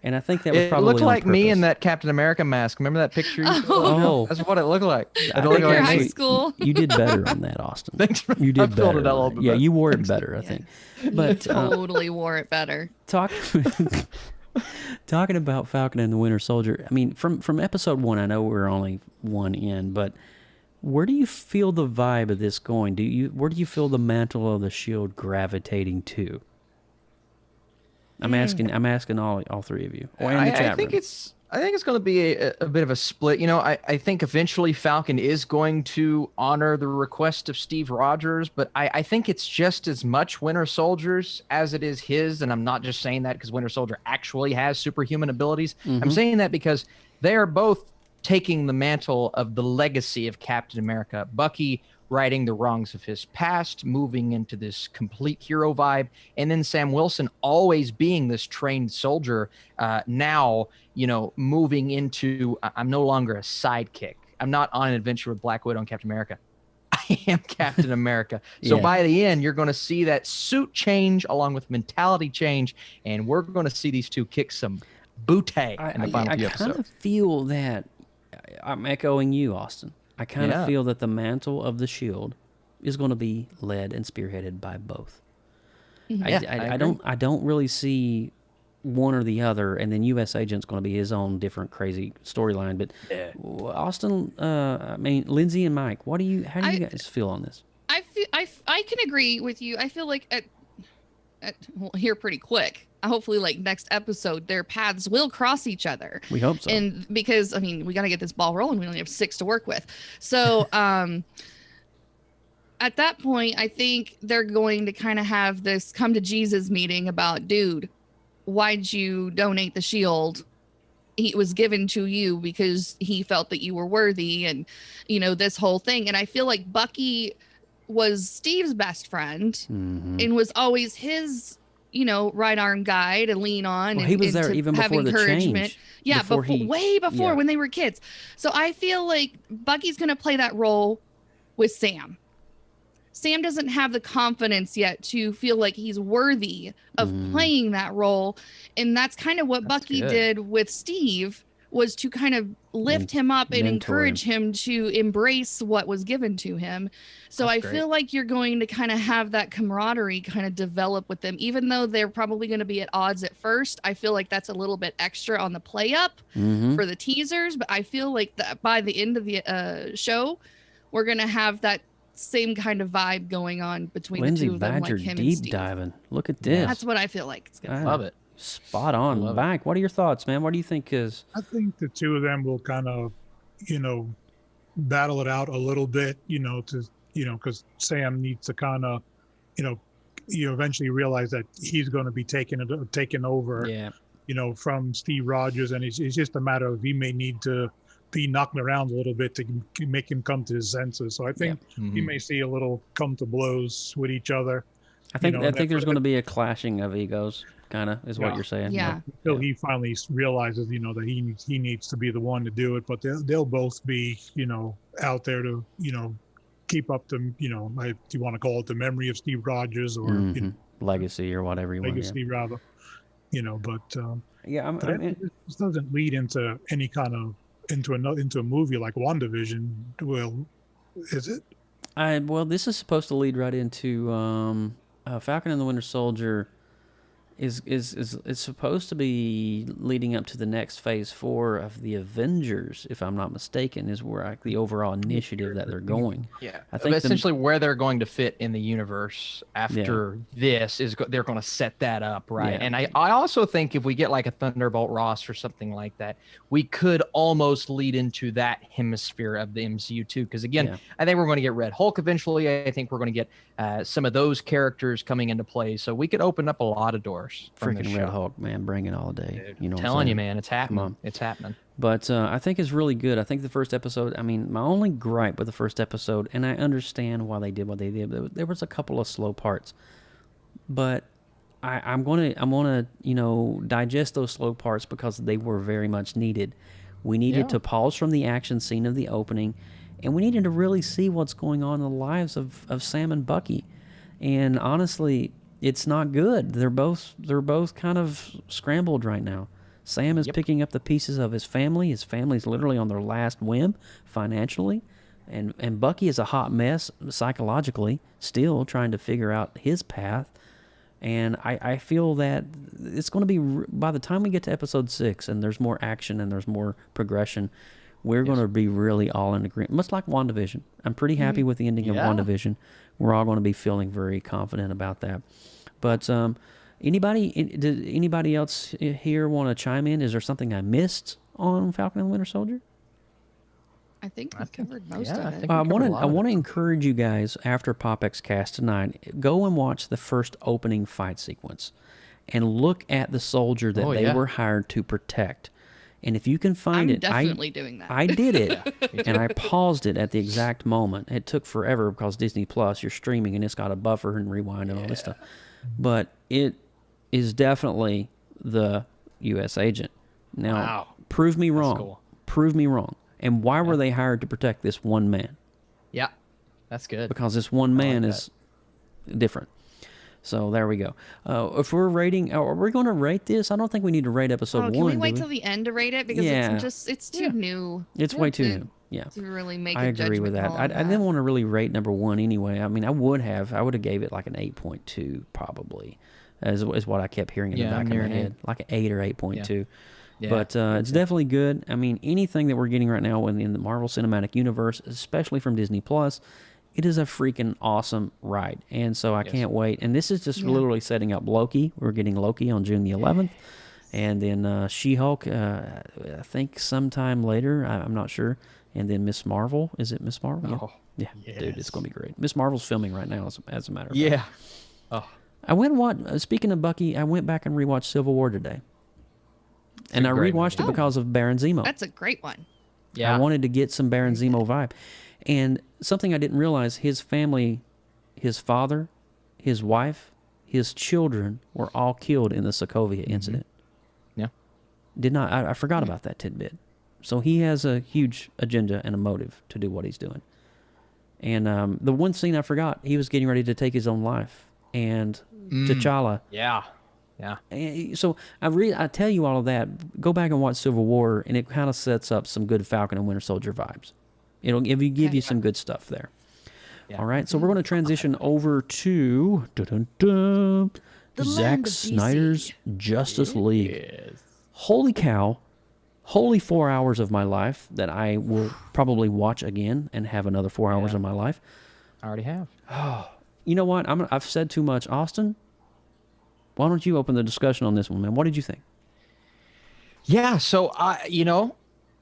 And I think that was probably looked like on me purpose. in that Captain America mask. Remember that picture? Oh. That's what it looked like. I It looked think like high me. school. You did better on that, Austin. Thanks for, You did I filled better. it out a little on bit that. Yeah, better. you wore it better, I think. But Totally wore it better. Talking about Falcon and the Winter Soldier. I mean, from episode 1, I know we're only one in, but where do you feel the vibe of this going? Where do you feel the mantle of the shield gravitating to? I'm asking all three of you. Or in the chat I think room. I think it's going to be a bit of a split. You know, I think eventually Falcon is going to honor the request of Steve Rogers, but I think it's just as much Winter Soldier's as it is his. And I'm not just saying that because Winter Soldier actually has superhuman abilities. I'm saying that because they are both taking the mantle of the legacy of Captain America. Bucky righting the wrongs of his past, moving into this complete hero vibe, and then Sam Wilson always being this trained soldier, now, you know, moving into, I'm no longer a sidekick. I'm not on an adventure with Black Widow and Captain America. I am Captain America. So by the end, you're going to see that suit change along with mentality change, and we're going to see these two kick some bootay in the final few I kind episodes. of feel that, I'm echoing you, Austin. I kind of feel that the mantle of the shield is going to be led and spearheaded by both. I don't really see one or the other, and then U.S. Agent's going to be his own different crazy storyline. But Austin, I mean, Lindsay and Mike, how do you guys feel on this? I can agree with you. I feel like well, here pretty quick. Hopefully, like next episode, their paths will cross each other. We hope so. And because I mean, we got to get this ball rolling. We only have 6 to work with. So at that point, I think they're going to kind of have this come to Jesus meeting about, dude, why'd you donate the shield? It was given to you because he felt that you were worthy, and you know, this whole thing. And I feel like Bucky was Steve's best friend and was always his, you know, right arm guy to lean on. Well, and he was there to even have before the encouragement. change. Yeah, way before when they were kids. So I feel like Bucky's going to play that role with Sam. Sam doesn't have the confidence yet to feel like he's worthy of playing that role. And that's kind of what Bucky did with Steve, was to kind of lift him up and encourage him to embrace what was given to him. So I feel like you're going to kind of have that camaraderie kind of develop with them, even though they're probably going to be at odds at first. I feel like that's a little bit extra on the play up for the teasers, but I feel like that by the end of the show, we're going to have that same kind of vibe going on between Lindsay the two of them, Badger like him deep and Steve. diving. Look at this. That's what I feel like. It's gonna Love it. Spot on. Back. What are your thoughts, man? What do you think is? I think the two of them will kind of, you know, battle it out a little bit, you know, because Sam needs to kind of, you eventually realize that he's going to be taking over, you know, from Steve Rogers, and it's just a matter of he may need to be knocked around a little bit to make him come to his senses. So I think he may see a little come to blows with each other. I think there's going to be a clashing of egos, kind of, is what you're saying. Yeah. Until he finally realizes, you know, that he needs to be the one to do it. But they'll both be, you know, out there to, you know, keep up the, you know, if you want to call it the memory of Steve Rogers, or you know, legacy, or whatever you want. legacy rather, you know. But I mean, this doesn't lead into any kind of into a movie like WandaVision. Well, is it? Well, this is supposed to lead right into Falcon and the Winter Soldier. Is supposed to be leading up to the next phase 4 of the Avengers, if I'm not mistaken, is where the overall initiative that they're going. Yeah, I think essentially where they're going to fit in the universe after this is they're going to set that up, right? Yeah. And I also think if we get like a Thunderbolt Ross or something like that, we could almost lead into that hemisphere of the MCU too. Because again, I think we're going to get Red Hulk eventually. I think we're going to get some of those characters coming into play. So we could open up a lot of doors. Freaking Red Hulk, man, bring it all day. Dude, you know, telling you, man, it's happening. It's happening. But I think it's really good. I think the first episode, I mean, my only gripe with the first episode, and I understand why they did what they did, there was a couple of slow parts. But I'm gonna you know, digest those slow parts because they were very much needed. We needed to pause from the action scene of the opening, and we needed to really see what's going on in the lives of Sam and Bucky. And honestly, it's not good. They're both kind of scrambled right now. Sam is picking up the pieces of his family. His family's literally on their last whim financially. And Bucky is a hot mess psychologically, still trying to figure out his path. And I feel that it's going to be, by the time we get to episode 6 and there's more action and there's more progression, we're going to be really all in agreement. Much like WandaVision. I'm pretty happy with the ending of WandaVision. We're all going to be feeling very confident about that. But did anybody else here want to chime in? Is there something I missed on Falcon and the Winter Soldier? I think we covered most of it. I want to encourage you guys, after PopXcast tonight, go and watch the first opening fight sequence and look at the soldier that they were hired to protect. And if you can find I'm definitely doing that. I did it, and I paused it at the exact moment. It took forever because Disney Plus, you're streaming, and it's got a buffer and rewind and all this stuff. But it is definitely the U.S. agent. Now, prove me wrong. Cool. Prove me wrong. And why were they hired to protect this one man? Yeah, that's good. Because this one man is different. So there we go. If we're rating, are we going to rate this? I don't think we need to rate episode 1. Can we wait till the end to rate it? Because it's too new. It's way too new. Yeah. To really make I agree with that. I didn't want to really rate number 1 anyway. I mean, I would have gave it like an 8.2 probably, is what I kept hearing in the back of my head. Like an 8 or 8.2. Yeah. But it's definitely good. I mean, anything that we're getting right now in the Marvel Cinematic Universe, especially from Disney Plus, it is a freaking awesome ride. And so I can't wait. And this is just literally setting up Loki. We're getting Loki on June the 11th. And then She-Hulk, I think sometime later. I'm not sure. And then Miss Marvel. Is it Miss Marvel? Oh, yeah. Dude, it's going to be great. Miss Marvel's filming right now, as a matter of fact. Yeah. Oh. I went and watched, speaking of Bucky, I went back and rewatched Civil War today. And I rewatched it because of Baron Zemo. That's a great one. Yeah. I wanted to get some Baron Zemo vibe. And something I didn't realize, his family, his father, his wife, his children were all killed in the Sokovia incident. Yeah. I forgot about that tidbit. So he has a huge agenda and a motive to do what he's doing. And the one scene I forgot, he was getting ready to take his own life. And T'Challa. Yeah. Yeah. And so I tell you all of that. Go back and watch Civil War, and it kind of sets up some good Falcon and Winter Soldier vibes. It'll give you some good stuff there. Yeah. All right, so we're going to transition over to Zack Snyder's Justice League. Holy cow. Holy 4 hours of my life that I will probably watch again and have another 4 hours of my life. I already have. You know what? I've said too much. Austin, why don't you open the discussion on this one, man? What did you think? Yeah, so I,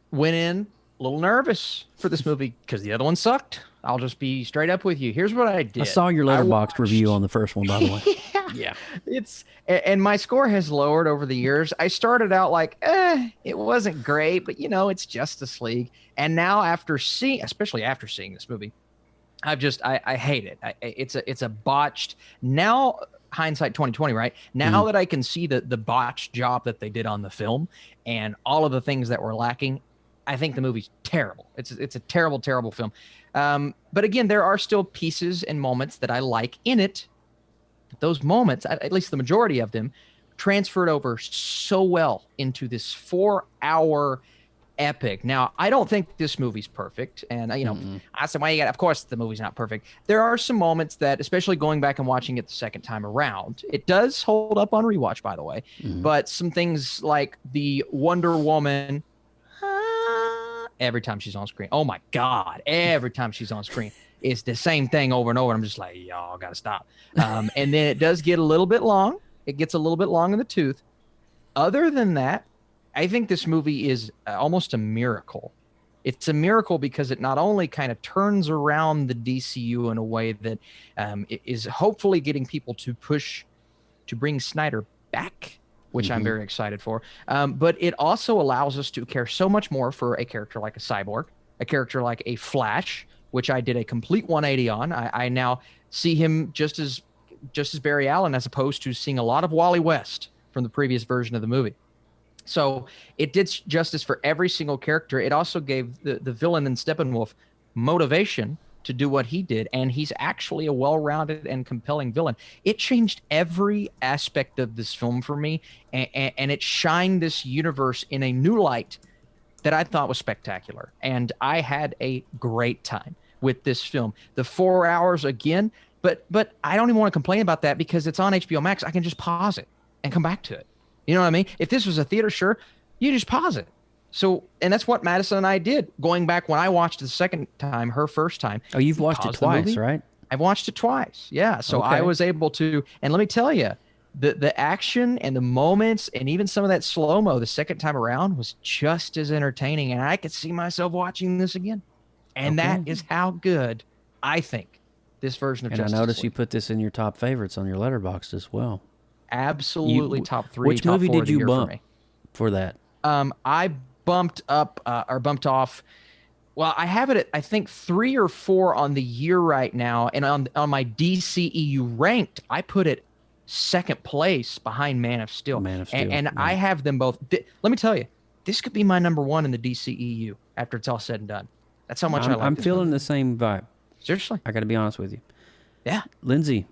went in a little nervous for this movie because the other one sucked. I'll just be straight up with you. Here's what I did. I saw your Letterboxd review on the first one, by the way. Yeah. And my score has lowered over the years. I started out like, it wasn't great, but it's Justice League. And now especially after seeing this movie, I hate it. It's a botched, now hindsight 2020, right? Now that I can see the botched job that they did on the film and all of the things that were lacking, I think the movie's terrible. It's a terrible, terrible film. But again, there are still pieces and moments that I like in it. Those moments, at least the majority of them, transferred over so well into this 4-hour epic. Now, I don't think this movie's perfect. And, I said, of course the movie's not perfect. There are some moments that, especially going back and watching it the second time around, it does hold up on rewatch, by the way. But some things like the Wonder Woman, every time she's on screen. Oh my God. Every time she's on screen. It's the same thing over and over. I'm just like, y'all got to stop. And then it does get a little bit long. It gets a little bit long in the tooth. Other than that, I think this movie is almost a miracle. It's a miracle because it not only kind of turns around the DCU in a way that is hopefully getting people to push to bring Snyder back, which I'm very excited for. But it also allows us to care so much more for a character like a Cyborg, a character like a Flash, which I did a complete 180 on. I now see him just as Barry Allen, as opposed to seeing a lot of Wally West from the previous version of the movie. So it did justice for every single character. It also gave the villain in Steppenwolf motivation to do what he did, and he's actually a well-rounded and compelling villain. It changed every aspect of this film for me, and it shined this universe in a new light that I thought was spectacular. And I had a great time with this film. The 4 hours again, but I don't even want to complain about that because it's on HBO Max. I can just pause it and come back to it. You know what I mean? If this was a theater, sure, you just pause it. So, and that's what Madison and I did going back when I watched it the second time, her first time. Oh, you've watched it twice, right? I've watched it twice. Yeah. So I was able to, and let me tell you, the action and the moments and even some of that slow-mo the second time around was just as entertaining. And I could see myself watching this again. And that is how good I think this version of Justice League. And I noticed League. you put this in your top favorites on your Letterboxd as well. Absolutely top 3. Which top movie 4 did you bump for that? I bumped up or bumped off. Well, I have it at, I think, 3 or 4 on the year right now. And on my DCEU ranked, I put it second place behind Man of Steel. And I have them both. Let me tell you, this could be my number 1 in the DCEU after it's all said and done. That's how much I like I'm this feeling movie. the same vibe. Seriously? I got to be honest with you. Yeah. Lindsay,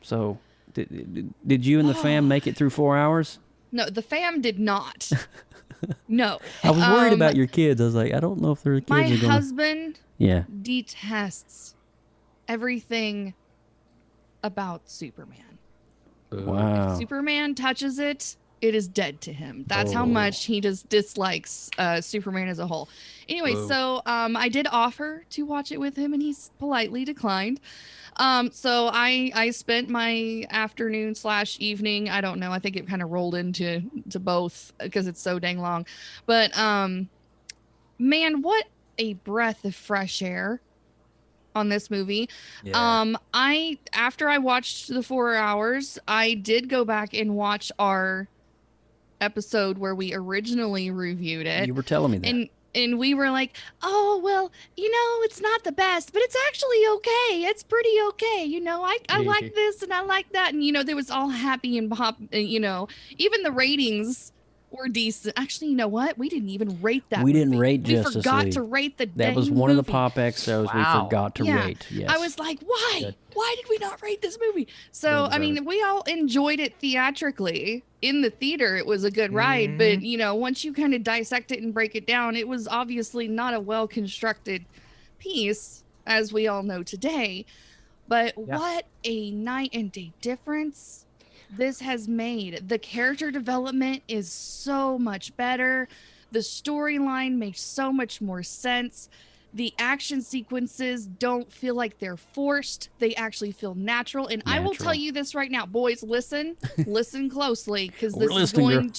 so did you and the fam make it through 4 hours? No, the fam did not. No. I was worried about your kids. I was like, I don't know if their kids my are going to... My husband detests everything about Superman. Wow. If Superman touches it, It is dead to him. That's how much he just dislikes Superman as a whole. Anyway, so I did offer to watch it with him, and he's politely declined. So I spent my afternoon / evening. I don't know. I think it kind of rolled into both because it's so dang long. But man, what a breath of fresh air on this movie. Yeah. After I watched the 4 hours, I did go back and watch our episode where we originally reviewed it. You were telling me that. And we were like, oh, well, it's not the best, but it's actually okay. It's pretty okay. I like this and I like that. And, there was all happy and pop, even the ratings were decent. Actually, you know what? We didn't even rate that. We didn't rate We Justice forgot League. to rate the That was dang one of the movie. PopX shows we forgot to rate. Yes. I was like, why? Why did we not rate this movie? So, I mean, we all enjoyed it theatrically. In the theater, it was a good ride. But, once you kind of dissect it and break it down, it was obviously not a well-constructed piece, as we all know today. But what a night and day difference this has made. The character development is so much better. The storyline makes so much more sense. The action sequences don't feel like they're forced. They actually feel natural. And I will tell you this right now, boys, listen closely, because this is going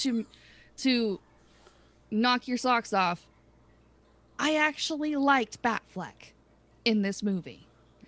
to knock your socks off. I actually liked Batfleck in this movie.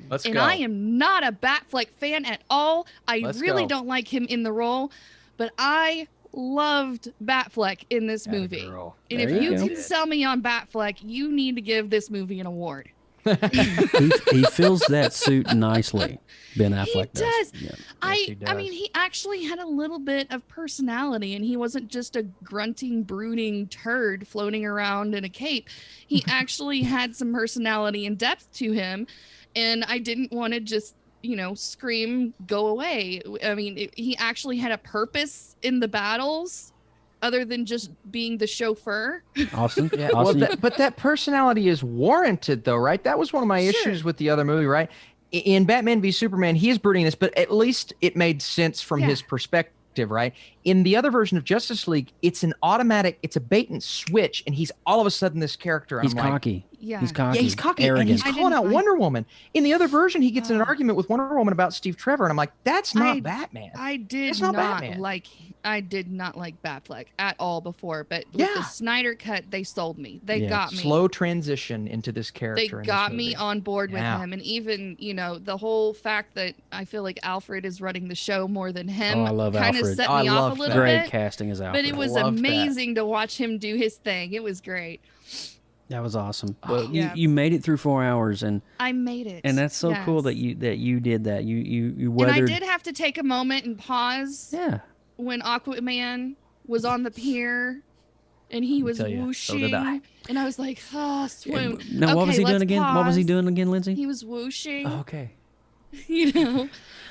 Let's and go. I am not a Batfleck fan at all. Let's really go. don't like him in the role, but I loved Batfleck in this movie. Girl. And There if you you go. can sell me on Batfleck, you need to give this movie an award. he fills that suit nicely. Ben Affleck does. Yeah. he I mean, he actually had a little bit of personality, and he wasn't just a grunting, brooding turd floating around in a cape. He actually had some personality and depth to him, and I didn't want to just scream, go away. I mean, he actually had a purpose in the battles other than just being the chauffeur. Austin? Yeah, well, Austin? but that personality is warranted, though, right? That was one of my issues with the other movie, right? In Batman v Superman, he is brooding this, but at least it made sense from his perspective, right? In the other version of Justice League, it's an automatic, it's a bait and switch, and he's all of a sudden this character. He's I'm like, cocky. Yeah. He's cocky. Yeah, he's cocky, arrogant. and he's calling out Wonder Woman. In the other version, he gets in an argument with Wonder Woman about Steve Trevor, and I'm like, that's not Batman. I did That's not Batman. like Batfleck at all before, but with the Snyder cut, they sold me. They got me. Slow transition into this character. They got me on board with him, and even the whole fact that I feel like Alfred is running the show more than him. I love kind of Alfred. set me off a little Great bit. casting as Alfred. But it was Loved that. amazing to watch him do his thing. It was great. That was awesome. But Yeah. you made it through 4 hours, and I made it. and that's so cool that Yes. you did that. You And weathered. I did have to take a moment and pause. Yeah. When Aquaman was on the pier and he was tell you, so whooshing, did I. and I was like, oh, swoon. No, what was he doing let's again? What was he pause. doing again, Lindsay? He was whooshing. Oh, okay.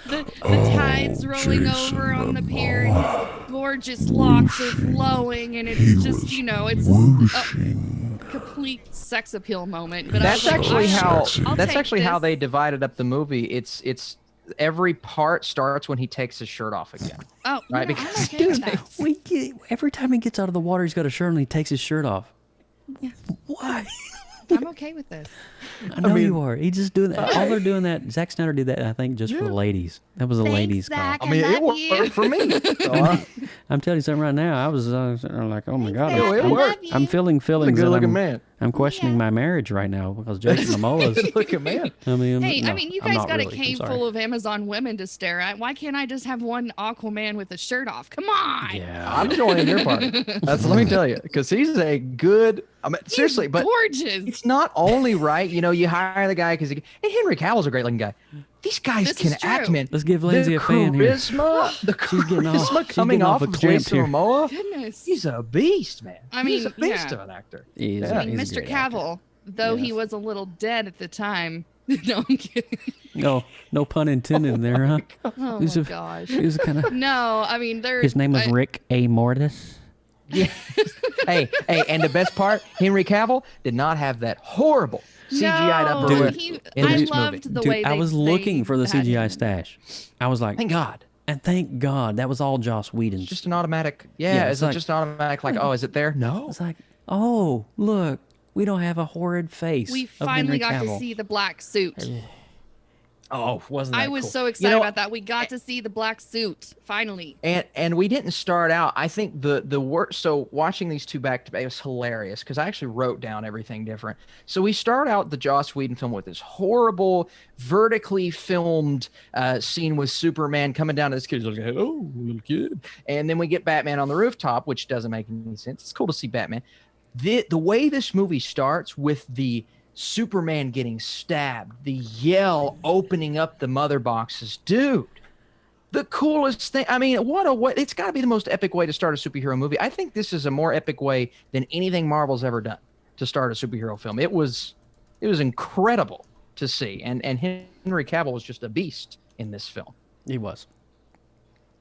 The tides rolling over on the pier, and his gorgeous locks are flowing, and it's just, it's a complete sex appeal moment. But That's I was actually like, how. I'll That's take actually how this. they divided up the movie. It's every part starts when he takes his shirt off again. Oh, right? yeah, Because I'm okay with that. Every time he gets out of the water, he's got a shirt on and he takes his shirt off. Yeah. Why? I'm okay with this. I know you are. He's just doing that. All they're doing that. Zack Snyder did that, I think, just for the ladies. That was a ladies' Zach. call. I mean, it love you. worked for me. So, I'm telling you something right now. I was like, oh my God. Zach, I love you. I'm feeling feelings. good that looking I'm, man. I'm questioning my marriage right now because Jason Momoa's. Good looking man. I mean, Hey, no, I mean, you I'm guys not got really. a I'm cave sorry. full of Amazon women to stare at. Why can't I just have one Aquaman with a shirt off? Come on. Yeah. I'm joining your party. Let me tell you, because he's a good. I mean, seriously, but Gorgeous. it's not only right. You hire the guy because and Henry Cavill's a great looking guy. These guys This can is true. act, man. Let's give Lindsay the a fan here. charisma, the She's getting off- charisma she's coming getting off off a of clip Jason here. Momoa. Goodness. He's a beast, man. I He's a mean, beast yeah. of an actor. He's, Yeah. I mean, he's a Mr. great actor. Cavill, though he Yes. was a little dead at the time. No, I'm kidding. No pun intended there, huh? Oh He's my a- gosh. He was kind of. No, I mean, there's. His name was Rick A. Mortis. Yeah. hey, and the best part, Henry Cavill did not have that horrible CGI'd upper No, lip he, in I this loved movie. the Dude, way I they was looking for the had CGI him. stash. I was like, Thank God. And thank God that was all Joss Whedon's. It's just an automatic. Yeah, it's is it just an automatic? Like, oh, is it there? No. It's like, oh, look, we don't have a horrid face. We of finally Henry got to Cavill. see the black suit. Oh, wasn't that I was cool? so excited about that. We got to see the black suit finally. And we didn't start out. I think the work. So watching these two back to back was hilarious because I actually wrote down everything different. So we start out the Joss Whedon film with this horrible vertically filmed scene with Superman coming down to this kid's like, "Hello, little kid," and then we get Batman on the rooftop, which doesn't make any sense. It's cool to see Batman. The way this movie starts with the Superman getting stabbed, the yell opening up the mother boxes, dude, the coolest thing. I mean, what it's got to be the most epic way to start a superhero movie. I think this is a more epic way than anything Marvel's ever done to start a superhero film. It was incredible to see, and Henry Cavill was just a beast in this film. He was.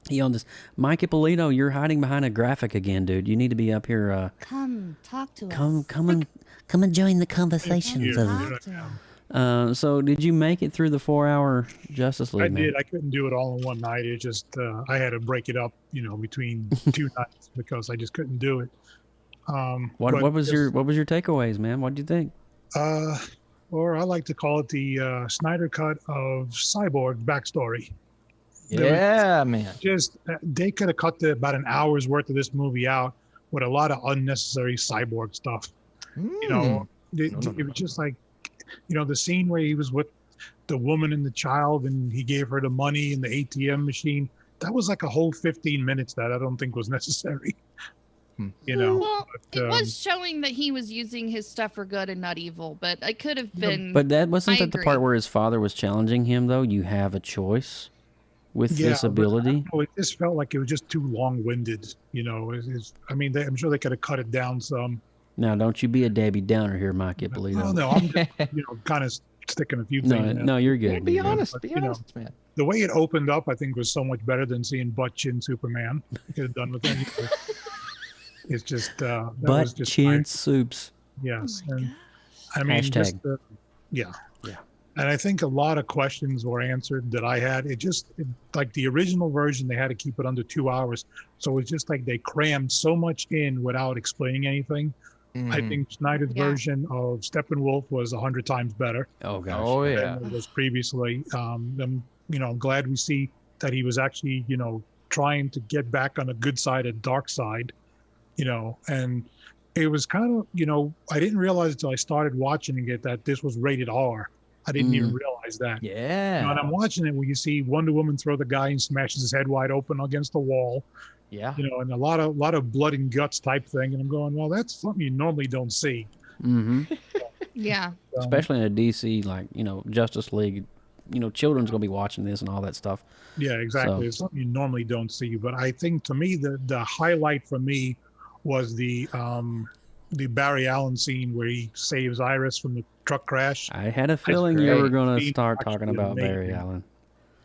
He owned this. Mike Ippolito, you're hiding behind a graphic again, dude. You need to be up here. Come, talk to us. Come and join the conversations. So did you make it through the 4-hour Justice League? I did. I couldn't do it all in one night. It just I had to break it up, between 2 nights because I just couldn't do it. What was your takeaways, man? What did you think? Or I like to call it the Snyder cut of Cyborg's backstory. Yeah, man. Just they could have cut about an hour's worth of this movie out with a lot of unnecessary Cyborg stuff. It was just like, the scene where he was with the woman and the child and he gave her the money in the ATM machine. That was like a whole 15 minutes that I don't think was necessary. Well, it was showing that he was using his stuff for good and not evil, but it could have been. But that wasn't that the part where his father was challenging him, though? You have a choice with this ability. It just felt like it was just too long-winded. I'm sure they could have cut it down some. Now, don't you be a Debbie Downer here, Mike Ippolito. Oh, no, I'm just, kind of sticking a few things. No, you're good. Be honest, man. The way it opened up, I think, was so much better than seeing butt chin Superman. Could have done with it. It's just butt chin soups. Yes, and gosh. I mean, Hashtag. just yeah. And I think a lot of questions were answered that I had. Like the original version, they had to keep it under 2 hours. So it's just like they crammed so much in without explaining anything. I think Snyder's version of Steppenwolf was 100 times better. Oh gosh. Oh yeah. Than it was previously. I'm glad we see that he was actually, trying to get back on the good side and dark side, and it was kind of, I didn't realize until I started watching it that this was rated R. I didn't even realize that. Yeah. And I'm watching it when you see Wonder Woman throw the guy and smashes his head wide open against the wall. Yeah. And a lot of blood and guts type thing. And I'm going, well, that's something you normally don't see. Mm-hmm. Yeah. Especially in a DC, like, Justice League, children's going to be watching this and all that stuff. Yeah, exactly. So. It's something you normally don't see. But I think to me, the highlight for me was the Barry Allen scene where he saves Iris from the truck crash. I had a feeling you were going to start talking about Barry Allen.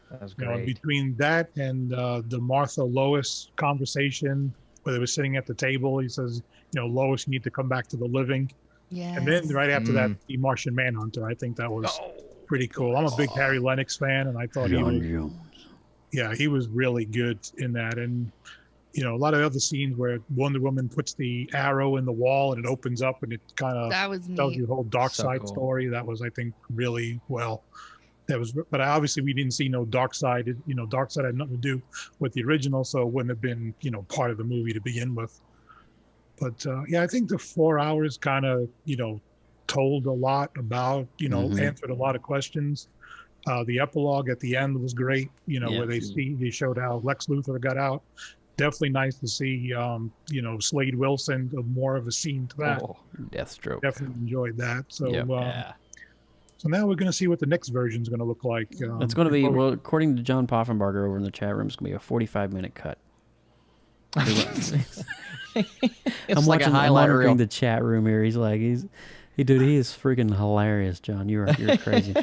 That was great. Between that and the Martha Lois conversation where they were sitting at the table, he says, Lois, you need to come back to the living. Yeah. And then right after that, the Martian Manhunter. I think that was pretty cool. I'm a big Harry Lennox fan, and I thought he was really good in that. And a lot of other scenes where Wonder Woman puts the arrow in the wall and it opens up and it kind of tells you the whole dark side story. That was, I think, really well. But obviously we didn't see no dark side. Dark side had nothing to do with the original, so it wouldn't have been, part of the movie to begin with. But I think the 4 hours kind of, told a lot about, answered a lot of questions. The epilogue at the end was great, where they showed how Lex Luthor got out. Definitely nice to see, Slade Wilson, more of a scene to that. Deathstroke. Definitely enjoyed that. So, so now we're going to see what the next version is going to look like. It's going to be, according to John Poffenbarger over in the chat room, it's going to be a 45-minute cut. I'm like monitoring the chat room here. He's like, he is freaking hilarious, John. You're crazy.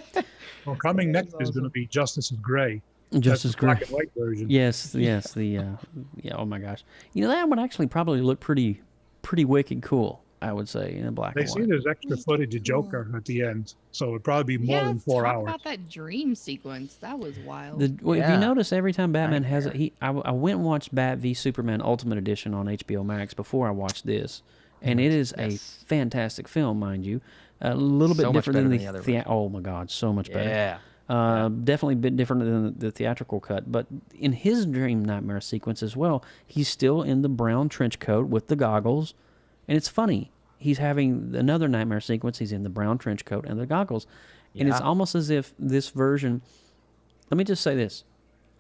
Well, coming next is going to be Justice is Gray. Justice Gray. Black and white version. Yes. Oh my gosh. That would actually probably look pretty wicked cool. I would say, in a black They and say white. there's extra footage of Joker at the end, so it'd probably be more than 4 talk hours. about that dream sequence. That was wild. If you notice, every time Batman has it, I went and watched Bat v Superman Ultimate Edition on HBO Max before I watched this, and it is a fantastic film, mind you. A little bit So much different than better the than the other version. oh my God, so much better. Yeah. Definitely a bit different than the theatrical cut, but in his dream nightmare sequence as well, he's still in the brown trench coat with the goggles, and it's funny. He's having another nightmare sequence. He's in the brown trench coat and the goggles, and it's almost as if this version. Let me just say this: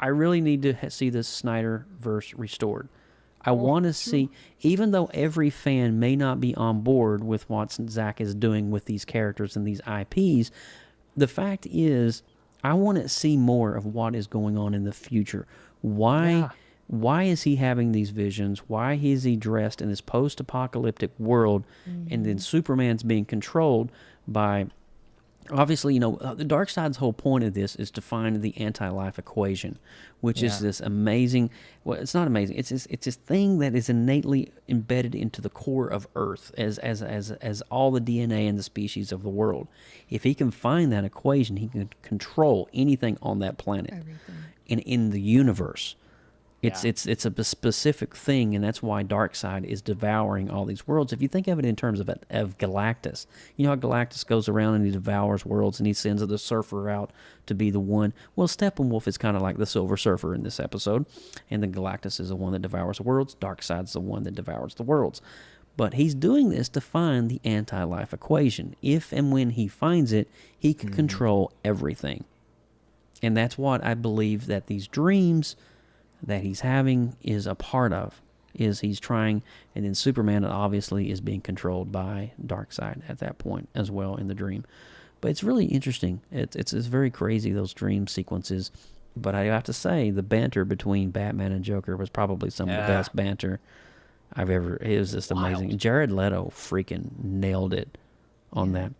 I really need to see this Snyderverse restored. I want to see, even though every fan may not be on board with what Zack is doing with these characters and these IPs, the fact is, I want to see more of what is going on in the future. Why is he having these visions? Why is he dressed in this post-apocalyptic world? And then Superman's being controlled by... Obviously, the Darkseid's whole point of this is to find the anti-life equation, which is this amazing... Well, it's not amazing. It's this thing that is innately embedded into the core of Earth as all the DNA and the species of the world. If he can find that equation, he can control anything on that planet and in the universe. It's a specific thing, and that's why Darkseid is devouring all these worlds. If you think of it in terms of Galactus, you know how Galactus goes around and he devours worlds, and he sends the Surfer out to be the one. Well, Steppenwolf is kind of like the Silver Surfer in this episode, and then Galactus is the one that devours the worlds. Darkseid's the one that devours the worlds. But he's doing this to find the anti-life equation. If and when he finds it, he can control everything. And that's what I believe that these dreams that he's having is a part of, is he's trying, and then Superman obviously is being controlled by Darkseid at that point as well in the dream. But it's really interesting. It's very crazy, those dream sequences. But I have to say, the banter between Batman and Joker was probably some of the best banter I've ever... It was just amazing. Jared Leto freaking nailed it on that.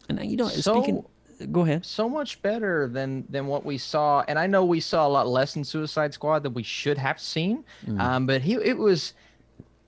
And speaking... Go ahead. So much better than what we saw, and I know we saw a lot less in Suicide Squad than we should have seen. But it was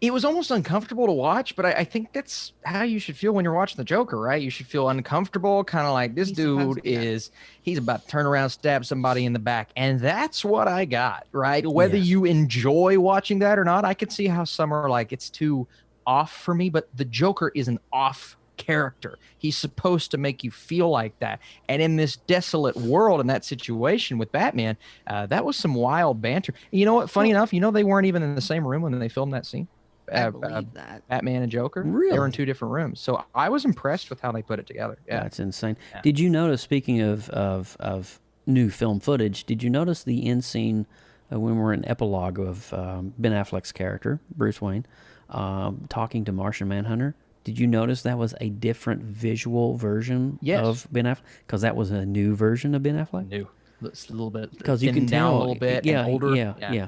almost uncomfortable to watch. But I think that's how you should feel when you're watching the Joker, right? You should feel uncomfortable, kind of like this dude he's about to turn around, stab somebody in the back, and that's what I got, right? Whether you enjoy watching that or not, I could see how some are like it's too off for me, but the Joker is an off character. He's supposed to make you feel like that. And in this desolate world, in that situation with Batman, that was some wild banter. You know what? Funny enough, they weren't even in the same room when they filmed that scene. I believe that. Batman and Joker. Really? They were in two different rooms. So I was impressed with how they put it together. Yeah. That's insane. Yeah. Did you notice, speaking of new film footage, did you notice the end scene when we're in epilogue of Ben Affleck's character, Bruce Wayne, talking to Martian Manhunter? Did you notice that was a different visual version of Ben Affleck? Because that was a new version of Ben Affleck? New. It's a little bit. Because you can tell down a little bit and older. Yeah.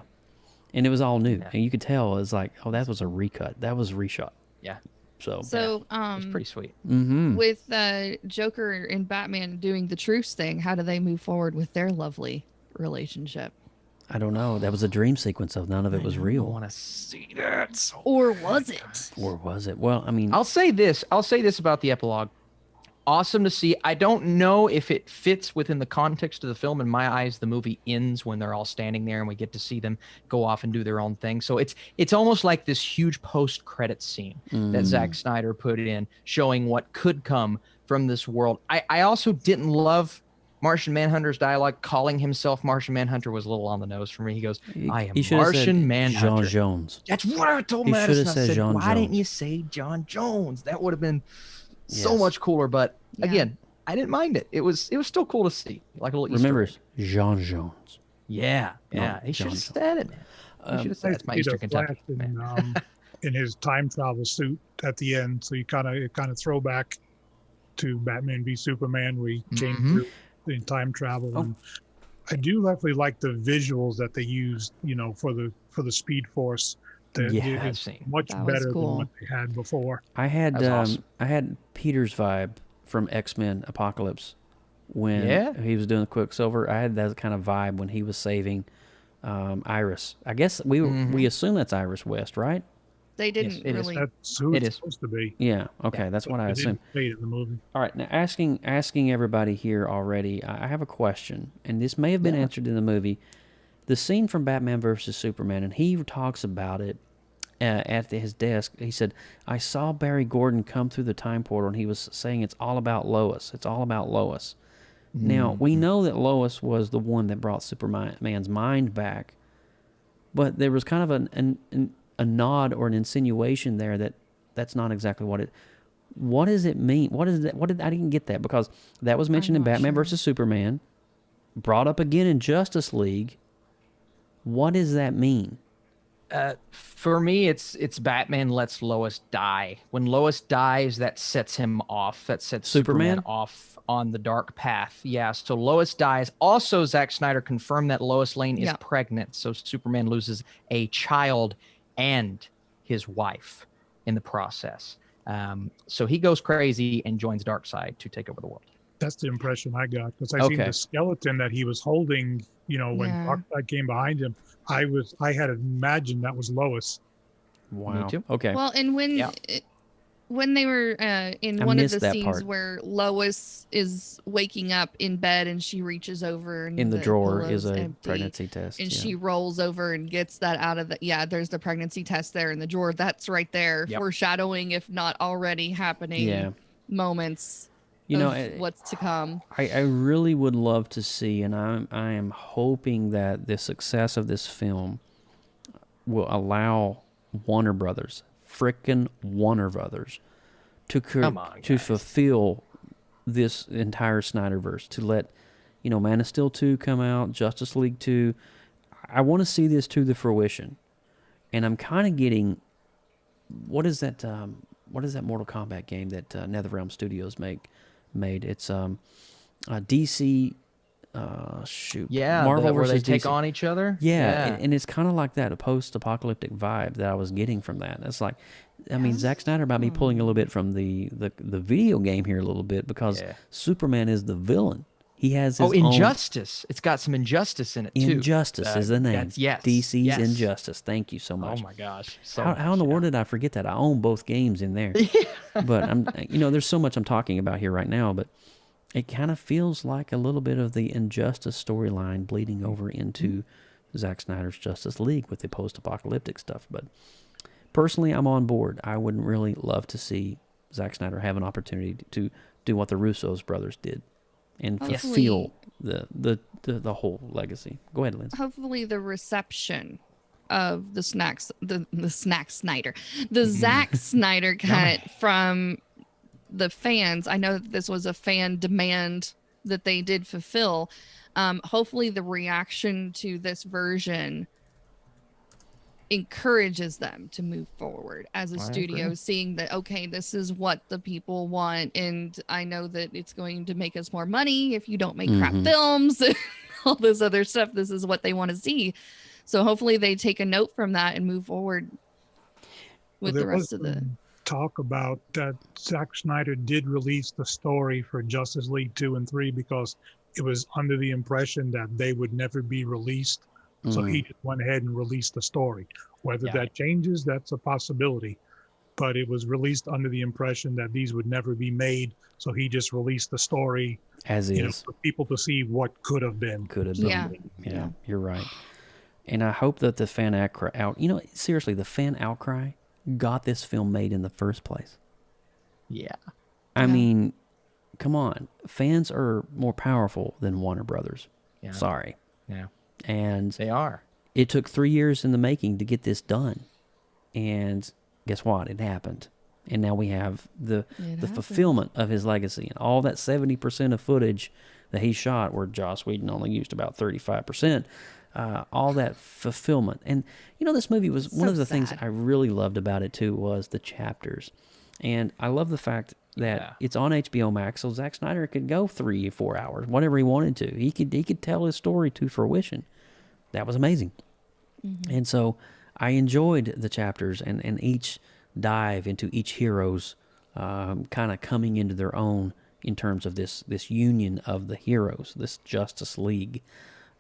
And it was all new. And you could tell it was like, oh, that was a recut. That was a reshot. Yeah. So it's pretty sweet. With Joker and Batman doing the truce thing, how do they move forward with their lovely relationship? I don't know. That was a dream sequence, so none of it was real. I want to see that. Or was it? Or was it? Well, I mean... I'll say this about the epilogue. Awesome to see. I don't know if it fits within the context of the film. In my eyes, the movie ends when they're all standing there and we get to see them go off and do their own thing. So it's almost like this huge post-credits scene that Zack Snyder put in, showing what could come from this world. I also didn't love Martian Manhunter's dialogue. Calling himself Martian Manhunter was a little on the nose for me. He goes, I am Martian Manhunter. John Jones. That's what I told Madison. I said, why didn't you say John Jones? That would have been so much cooler. But again, I didn't mind it. It was still cool to see. Like a little Remember, it's John Jones. Yeah. He should have said it, man. He should have said it's my Eastern Kentucky. In his time travel suit at the end. So you kind of throw back to Batman v Superman where he came through in time travel. And I do definitely like the visuals that they used, for the Speed Force. It's much better than what they had before. I had Peter's vibe from X-Men Apocalypse when he was doing the Quicksilver. I had that kind of vibe when he was saving Iris. I guess we assume that's Iris West, right? They didn't it is. really. That's who It it's is. supposed to be. Yeah. Okay, that's what I They assumed. didn't say it in the movie. All right, now asking everybody here already, I have a question, and this may have been answered in the movie. The scene from Batman versus Superman, and he talks about it at his desk. He said, I saw Barry Gordon come through the time portal, and he was saying it's all about Lois. It's all about Lois. Now, we know that Lois was the one that brought Superman's mind back, but there was kind of a nod or an insinuation there that that's not exactly what it... What does it mean? What is that? I didn't get that, because that was mentioned in Batman versus Superman, brought up again in Justice League. What does that mean? For me, it's Batman lets Lois die. When Lois dies, that sets him off. That sets Superman off on the dark path. Yeah, so Lois dies. Also, Zack Snyder confirmed that Lois Lane is pregnant, so Superman loses a child and his wife in the process. So he goes crazy and joins Darkseid to take over the world. That's the impression I got, because I seen the skeleton that he was holding, when Darkseid came behind him. I had imagined that was Lois. Wow. Me too. Okay. Well, and when they were in one of the scenes part where Lois is waking up in bed and she reaches over and in the drawer pillow's is a empty, pregnancy test. and she rolls over and gets that out of the there's the pregnancy test there in the drawer. That's right there, foreshadowing, if not already happening, moments of what's to come. I really would love to see, and I am hoping that the success of this film will allow Warner Brothers, frickin' Warner Brothers, to fulfill this entire Snyderverse, to let Man of Steel 2 come out, Justice League 2. I want to see this to the fruition, and I'm kind of getting what is that Mortal Kombat game that NetherRealm Studios made? It's DC. Marvel where versus they take DC. on each other. And it's kind of like that, a post-apocalyptic vibe that I was getting from that. It's like, I mean, Zack Snyder might be pulling a little bit from the video game here a little bit, because Superman is the villain. He has his Injustice. It's got some Injustice in it too. Injustice is the name. DC's Injustice. Thank you so much. Oh my gosh. How in the world did I forget that? I own both games in there. But I'm, there's so much I'm talking about here right now, but it kind of feels like a little bit of the Injustice storyline bleeding over into Zack Snyder's Justice League with the post-apocalyptic stuff. But personally, I'm on board. I would really love to see Zack Snyder have an opportunity to do what the Russo's brothers did and fulfill the whole legacy. Go ahead, Lindsay. Hopefully the reception of the Zack Snyder cut from the fans. I know that this was a fan demand that they did fulfill. Hopefully the reaction to this version encourages them to move forward as a studio, seeing that, okay, this is what the people want, and I know that it's going to make us more money if you don't make crap films and all this other stuff. This is what they want to see. So hopefully they take a note from that and move forward with the rest of the talk about that. Zack Snyder did release the story for Justice League 2 and 3 because it was under the impression that they would never be released. So he just went ahead and released the story. Whether that changes, that's a possibility. But it was released under the impression that these would never be made. So he just released the story as is, for people to see what could have been. Yeah, you're right. And I hope that the fan seriously, the fan outcry got this film made in the first place. I mean, come on. Fans are more powerful than Warner Brothers. Sorry. And they are. It took 3 years in the making to get this done. And guess what? It happened. And now we have the fulfillment of his legacy. And all that 70% of footage that he shot, where Joss Whedon only used about 35%, all that fulfillment. And, this movie was one of the things I really loved about it, too, was the chapters. And I love the fact that it's on HBO Max, so Zack Snyder could go 3 or 4 hours, whatever he wanted to. He could tell his story to fruition. That was amazing. And so I enjoyed the chapters and each dive into each hero's kind of coming into their own in terms of this union of the heroes, this Justice League.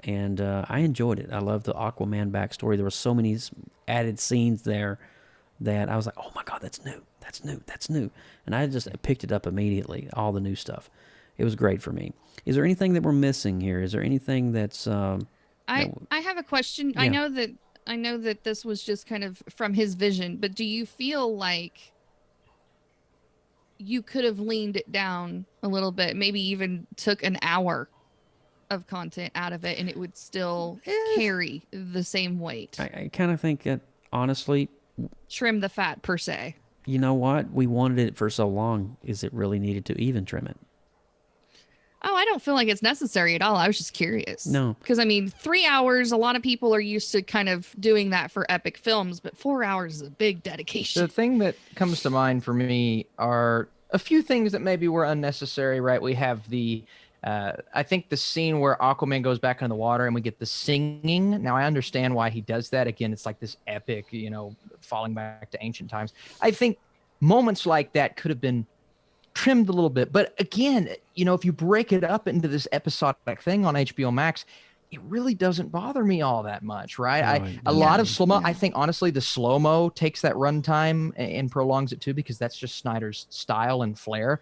And I enjoyed it. I love the Aquaman backstory. There were so many added scenes there that I was like, oh my God, that's new, that's new, that's new. And I just picked it up immediately, all the new stuff. It was great for me. Is there anything that we're missing here? Is there anything that's... I have a question. Yeah. I know that this was just kind of from his vision, but do you feel like you could have leaned it down a little bit, maybe even took an hour of content out of it and it would still carry the same weight? I kind of think that, honestly... Trim the fat, per se. You know what? We wanted it for so long. Is it really needed to even trim it? Oh, I don't feel like it's necessary at all. I was just curious. No. Because, I mean, 3 hours, a lot of people are used to kind of doing that for epic films, but 4 hours is a big dedication. The thing that comes to mind for me are a few things that maybe were unnecessary, right? We have the... I think the scene where Aquaman goes back in the water and we get the singing. Now, I understand why he does that. Again, it's like this epic, falling back to ancient times. I think moments like that could have been trimmed a little bit. But again, if you break it up into this episodic thing on HBO Max, it really doesn't bother me all that much, right? A lot of slow-mo. I think, honestly, the slow-mo takes that runtime and prolongs it too, because that's just Snyder's style and flair.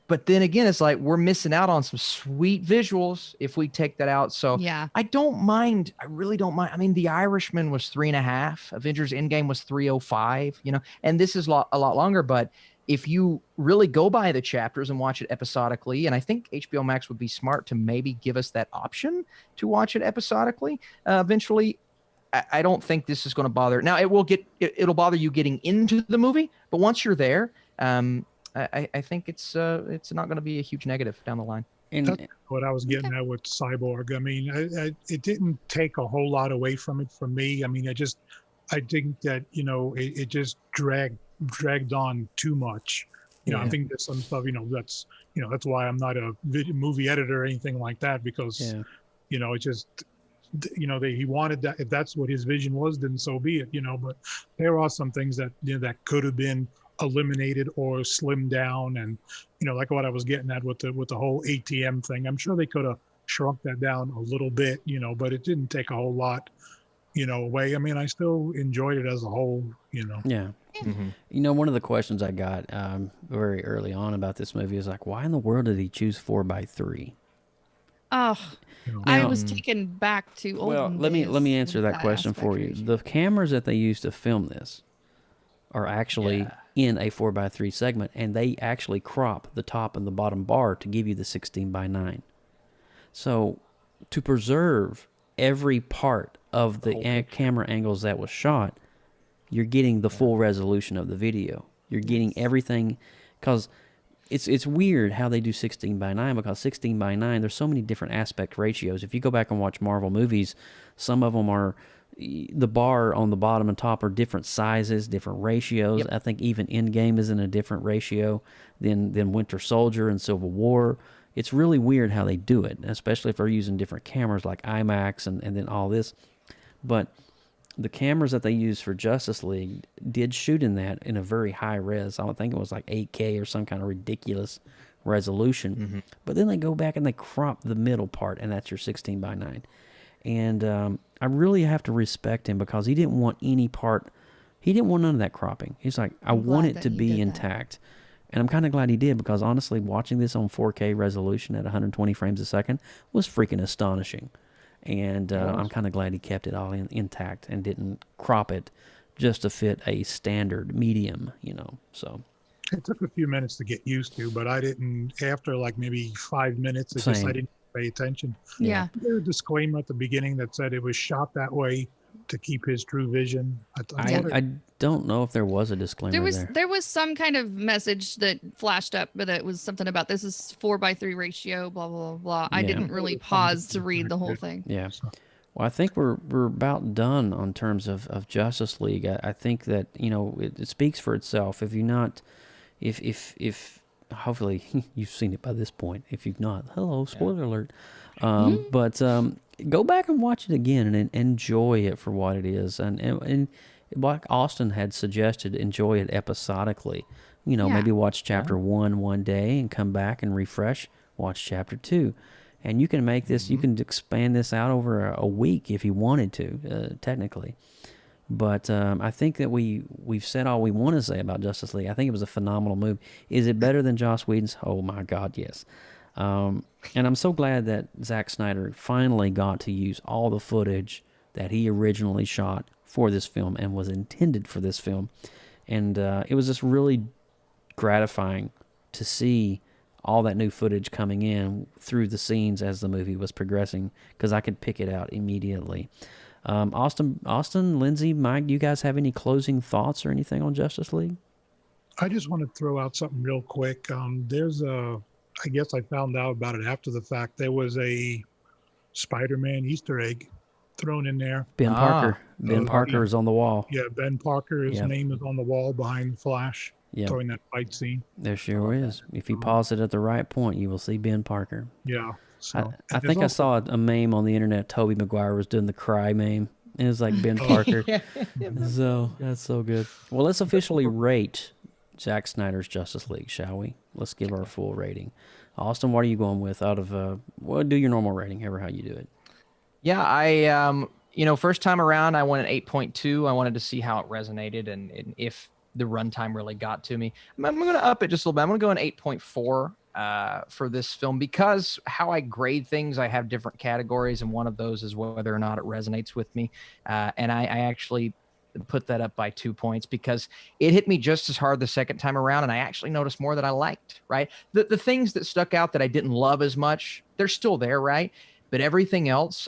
But then again, it's like we're missing out on some sweet visuals if we take that out. So yeah. I don't mind. I really don't mind. I mean, The Irishman was 3.5. Avengers Endgame was 305, and this is a lot longer. But if you really go by the chapters and watch it episodically, and I think HBO Max would be smart to maybe give us that option to watch it episodically eventually, I don't think this is going to bother. Now, it'll bother you getting into the movie, but once you're there, I think it's not going to be a huge negative down the line. And that's what I was getting at with Cyborg. I mean, it didn't take a whole lot away from it for me. I mean, I think that it just dragged on too much. I think there's some stuff. That's why I'm not a movie editor or anything like that, because it just he wanted that. If that's what his vision was, then so be it. But there are some things that that could have been eliminated or slimmed down, and like what I was getting at with the whole ATM thing. I'm sure they could have shrunk that down a little bit, but it didn't take a whole lot away. I mean, I still enjoyed it as a whole. Yeah. Mm-hmm. One of the questions I got very early on about this movie is like, why in the world did he choose 4:3? Oh, I was taken back to old. Well, let me answer that question for you. The cameras that they used to film this are actually in a 4:3 segment, and they actually crop the top and the bottom bar to give you the 16:9. So to preserve every part of the camera angles that was shot, you're getting the full resolution of the video. You're getting everything, because it's weird how they do 16:9, because 16:9, there's so many different aspect ratios. If you go back and watch Marvel movies, some of them are, the bar on the bottom and top are different sizes, different ratios. Yep. I think even Endgame is in a different ratio than Winter Soldier and Civil War. It's really weird how they do it, especially if they're using different cameras like IMAX and then all this. But the cameras that they used for Justice League did shoot in that in a very high res. I don't think it was like 8K or some kind of ridiculous resolution. Mm-hmm. But then they go back and they crop the middle part, and that's your 16:9. And I really have to respect him, because he didn't want any part. He didn't want none of that cropping. He's like, I want it to be intact. And I'm kind of glad he did, because honestly, watching this on 4K resolution at 120 frames a second was freaking astonishing. And I'm kind of glad he kept it all intact and didn't crop it just to fit a standard medium, so. It took a few minutes to get used to, but I didn't, after like maybe 5 minutes, I didn't pay attention. Yeah. There was a disclaimer at the beginning that said it was shot that way to keep his true vision. I don't know if there was a disclaimer there was some kind of message that flashed up, but it was something about this is 4:3 ratio, blah blah blah. I didn't really pause to read the whole thing. Yeah. Well, I think we're about done on terms of Justice League. I think that it speaks for itself. If you're not, if hopefully you've seen it by this point. If you've not, hello, spoiler alert. But go back and watch it again and enjoy it for what it is. And like Austin had suggested, enjoy it episodically. Maybe watch chapter 1 one day and come back and refresh, watch chapter 2. And you can make this, you can expand this out over a week if you wanted to, technically. But I think that we've said all we want to say about Justice League. I think it was a phenomenal movie. Is it better than Joss Whedon's? Oh my God, yes. And I'm so glad that Zack Snyder finally got to use all the footage that he originally shot for this film and was intended for this film. And it was just really gratifying to see all that new footage coming in through the scenes as the movie was progressing, because I could pick it out immediately. Austin, Lindsay, Mike, do you guys have any closing thoughts or anything on Justice League? I just want to throw out something real quick. I guess I found out about it after the fact. There was a Spider-Man Easter egg thrown in there. Ben Parker. Ben Parker is on the wall. Yeah, Ben Parker, his name is on the wall behind Flash during that fight scene. There sure is. If you pause it at the right point, you will see Ben Parker. Yeah. So, I think I saw a meme on the internet. Tobey Maguire was doing the cry meme. It was like Ben Parker. So that's so good. Well, let's officially rate Zack Snyder's Justice League, shall we? Let's give our full rating. Austin, what are you going with out of, do your normal rating, however how you do it. Yeah, I, first time around, I went at 8.2. I wanted to see how it resonated and if the runtime really got to me. I'm going to up it just a little bit. I'm going to go an 8.4 for this film, because how I grade things, I have different categories, and one of those is whether or not it resonates with me. And I actually put that up by 2 points because it hit me just as hard the second time around, and I actually noticed more that I liked, right? The things that stuck out that I didn't love as much, they're still there, right? But everything else,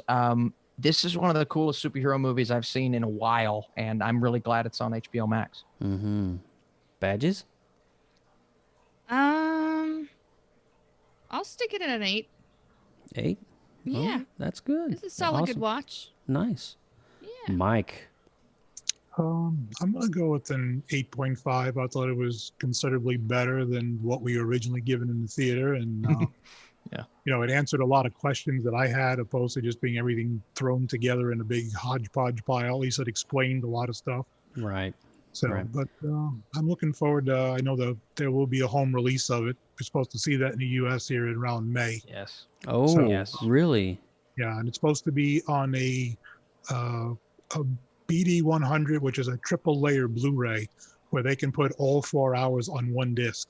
this is one of the coolest superhero movies I've seen in a while, and I'm really glad it's on HBO Max. Mm-hmm. Badges? I'll stick it at an 8. 8? Yeah. Oh, that's good. It's a solid good watch. Nice. Yeah. Mike? I'm going to go with an 8.5. I thought it was considerably better than what we were originally given in the theater. And, it answered a lot of questions that I had, opposed to just being everything thrown together in a big hodgepodge pile. At least it explained a lot of stuff. Right. So, but I'm looking forward to, I know that there will be a home release of it. We're supposed to see that in the U.S. here around May. Yes. Oh, yes. Really? Yeah, and it's supposed to be on a BD100, which is a triple layer Blu-ray, where they can put all 4 hours on one disc.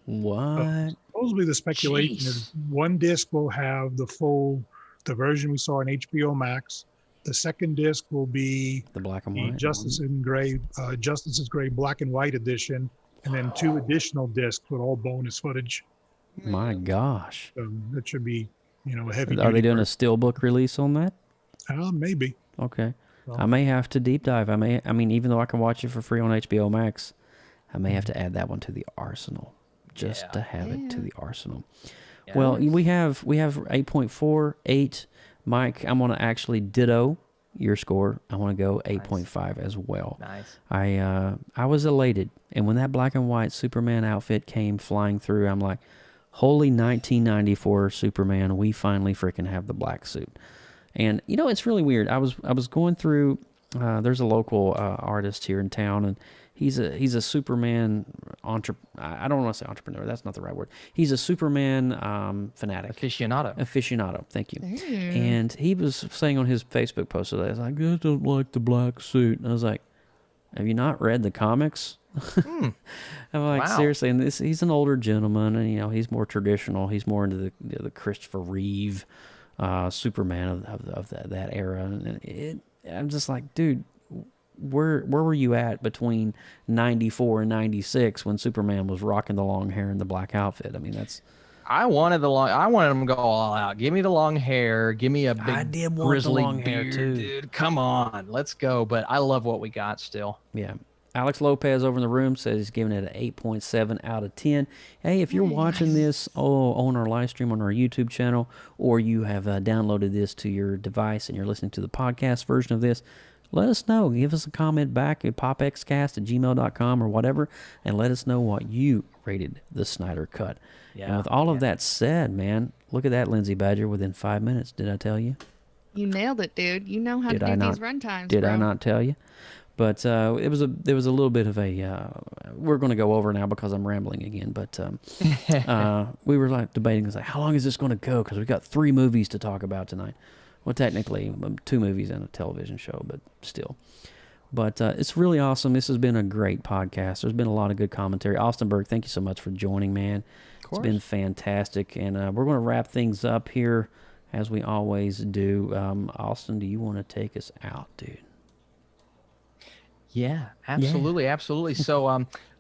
What? Supposedly the speculation is one disc will have the version we saw on HBO Max. The second disc will be the black and white Justice's Gray black and white edition, and then 2 additional discs with all bonus footage. My gosh. That should be, a heavy. Are they doing a steelbook release on that? Maybe. Okay. I may have to deep dive. Even though I can watch it for free on HBO Max, I may have to add that one to the arsenal just to have it to the arsenal. Yeah, well, we have 8.4, 8. Mike, I'm going to actually ditto your score. I want to go 8.5 as well. Nice. I was elated, and when that black and white Superman outfit came flying through, I'm like, holy 1994 Superman, we finally freaking have the black suit. And it's really weird. I was going through. There's a local artist here in town, and he's a Superman I don't want to say entrepreneur. That's not the right word. He's a Superman fanatic. Aficionado. Thank you. And he was saying on his Facebook post today, I was like, I don't like the black suit. And I was like, have you not read the comics? I'm like, seriously. And he's an older gentleman, and he's more traditional. He's more into the Christopher Reeve Superman of that era. And I'm just like, dude, where were you at between 94 and 96 when Superman was rocking the long hair and the black outfit? I mean, I wanted him to go all out. Give me the long hair. Give me a big grizzly long hair beard, too. dude. Come on, let's go. But I love what we got still. Yeah. Alex Lopez over in the room says he's giving it an 8.7 out of 10. Hey, if you're watching this on our live stream on our YouTube channel, or you have downloaded this to your device and you're listening to the podcast version of this, let us know. Give us a comment back at popxcast@gmail.com or whatever, and let us know what you rated the Snyder Cut. Yeah, and with all of that said, man, look at that, Lindsay Badger, within 5 minutes. Did I tell you? You nailed it, dude. You know how to do these runtimes, Did I not tell you? But there was a little bit of a we're going to go over now because I'm rambling again. But we were like debating, how long is this going to go? Because we got 3 movies to talk about tonight. Well, technically 2 movies and a television show, but still. But it's really awesome. This has been a great podcast. There's been a lot of good commentary. Austin Burke, thank you so much for joining, man. It's been fantastic. And we're going to wrap things up here as we always do. Austin, do you want to take us out, dude? Yeah, absolutely, absolutely. So,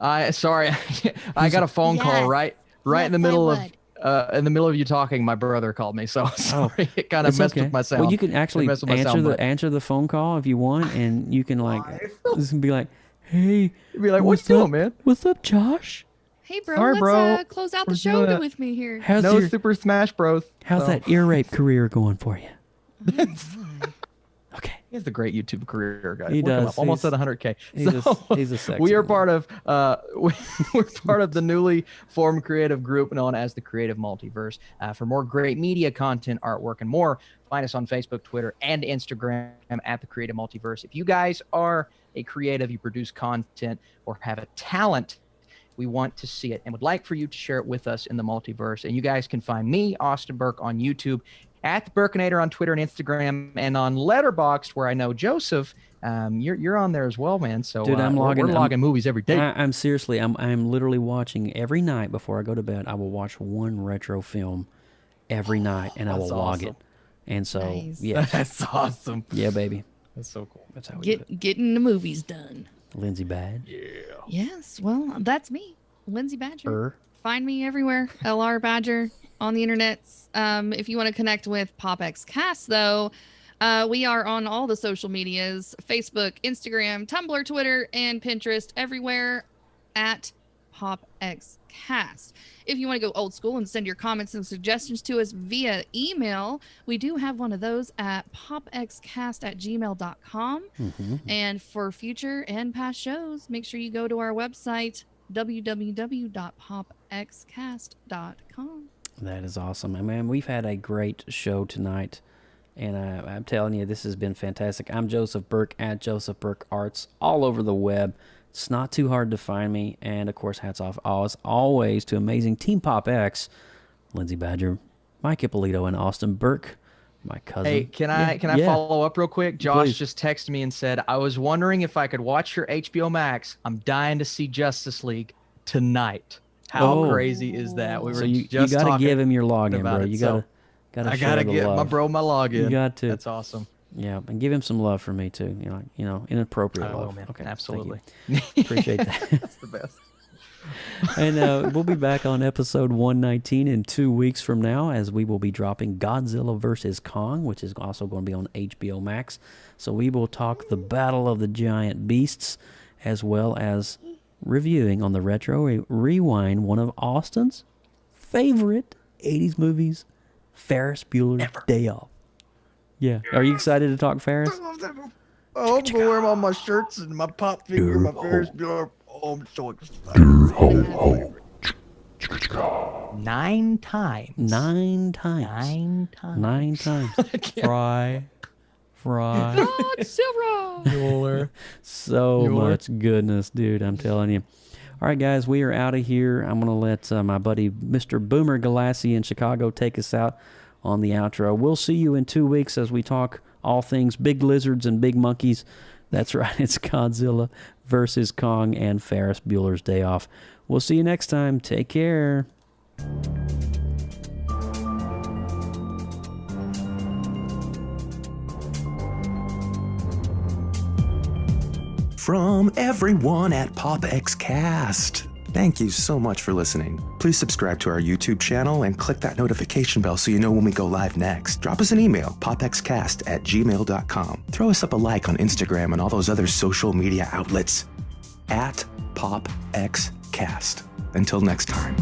I got a phone call right in the middle of you talking. My brother called me, so sorry. It kind of messed with my sound. Well, you can actually answer the phone call if you want, and you can just be like, "Hey," be like, "What's doing, man? What's up, Josh? Hey, bro, Sorry, let's close out the show with me here. How's no your Super Smash Bros. How's that ear rape career going for you?" Okay. He has a great YouTube career, guys. He does. Almost at 100K. He's a sexy we are man. part of we're part of the newly formed creative group known as the Creative Multiverse. For more great media content, artwork, and more, find us on Facebook, Twitter, and Instagram at the Creative Multiverse. If you guys are a creative, you produce content, or have a talent, we want to see it and would like for you to share it with us in the multiverse. And you guys can find me, Austin Burke, on YouTube, at the Burkinator on Twitter and Instagram, and on Letterboxd, where I know Joseph, you're on there as well, man. So dude, we're logging movies every day. I'm seriously, I'm literally watching every night before I go to bed. I will watch one retro film every night, and I will log it. And so, yeah, that's awesome. Yeah, baby, that's so cool. That's how we do it. Getting the movies done. Lindsay Bad. Yeah. Yes. Well, that's me, Lindsay Badger. Find me everywhere, LR Badger on the internet. If you want to connect with PopXcast, though, we are on all the social medias: Facebook, Instagram, Tumblr, Twitter, and Pinterest. Everywhere at PopXcast. If you want to go old school and send your comments and suggestions to us via email, we do have one of those at popxcast@gmail.com. And for future and past shows, make sure you go to our website, www.popxcast.com. That is awesome. And man, we've had a great show tonight. And I'm telling you, this has been fantastic. I'm Joseph Burke at Joseph Burke Arts all over the web. It's not too hard to find me. And, of course, hats off as always to amazing Team Pop X, Lindsay Badger, Mike Ippolito, and Austin Burke, my cousin. Hey, can I follow up real quick? Josh just texted me and said, I was wondering if I could watch your HBO Max. I'm dying to see Justice League tonight. How crazy is that? We were you just got to talking give him your login, bro. about it. You got to I got to get my login. You got to. That's awesome. Yeah, and give him some love for me too. Inappropriate love. Man. Okay, absolutely. Appreciate that. That's the best. And we'll be back on episode 119 in 2 weeks from now, as we will be dropping Godzilla vs. Kong, which is also going to be on HBO Max. So we will talk the Battle of the Giant Beasts, as well as reviewing on the Retro Rewind one of Austin's favorite 80s movies, Ferris Bueller's Day Off. Yeah. Are you excited to talk Ferris? I'm going to wear all my shirts and my pop figure, my Ferris Bueller. Oh, I'm so excited. 9 times. 9 times. 9 times. 9 times. Fry. Godzilla. So much goodness, dude. I'm telling you. All right, guys, we are out of here. I'm going to let my buddy Mr. Boomer Galassi in Chicago take us out on the outro. We'll see you in 2 weeks as we talk all things big lizards and big monkeys. That's right. It's Godzilla versus Kong and Ferris Bueller's Day Off. We'll see you next time. Take care. From everyone at PopXcast, thank you so much for listening. Please subscribe to our YouTube channel and click that notification bell so you know when we go live next. Drop us an email, popxcast@gmail.com. Throw us up a like on Instagram and all those other social media outlets at PopXcast. Until next time.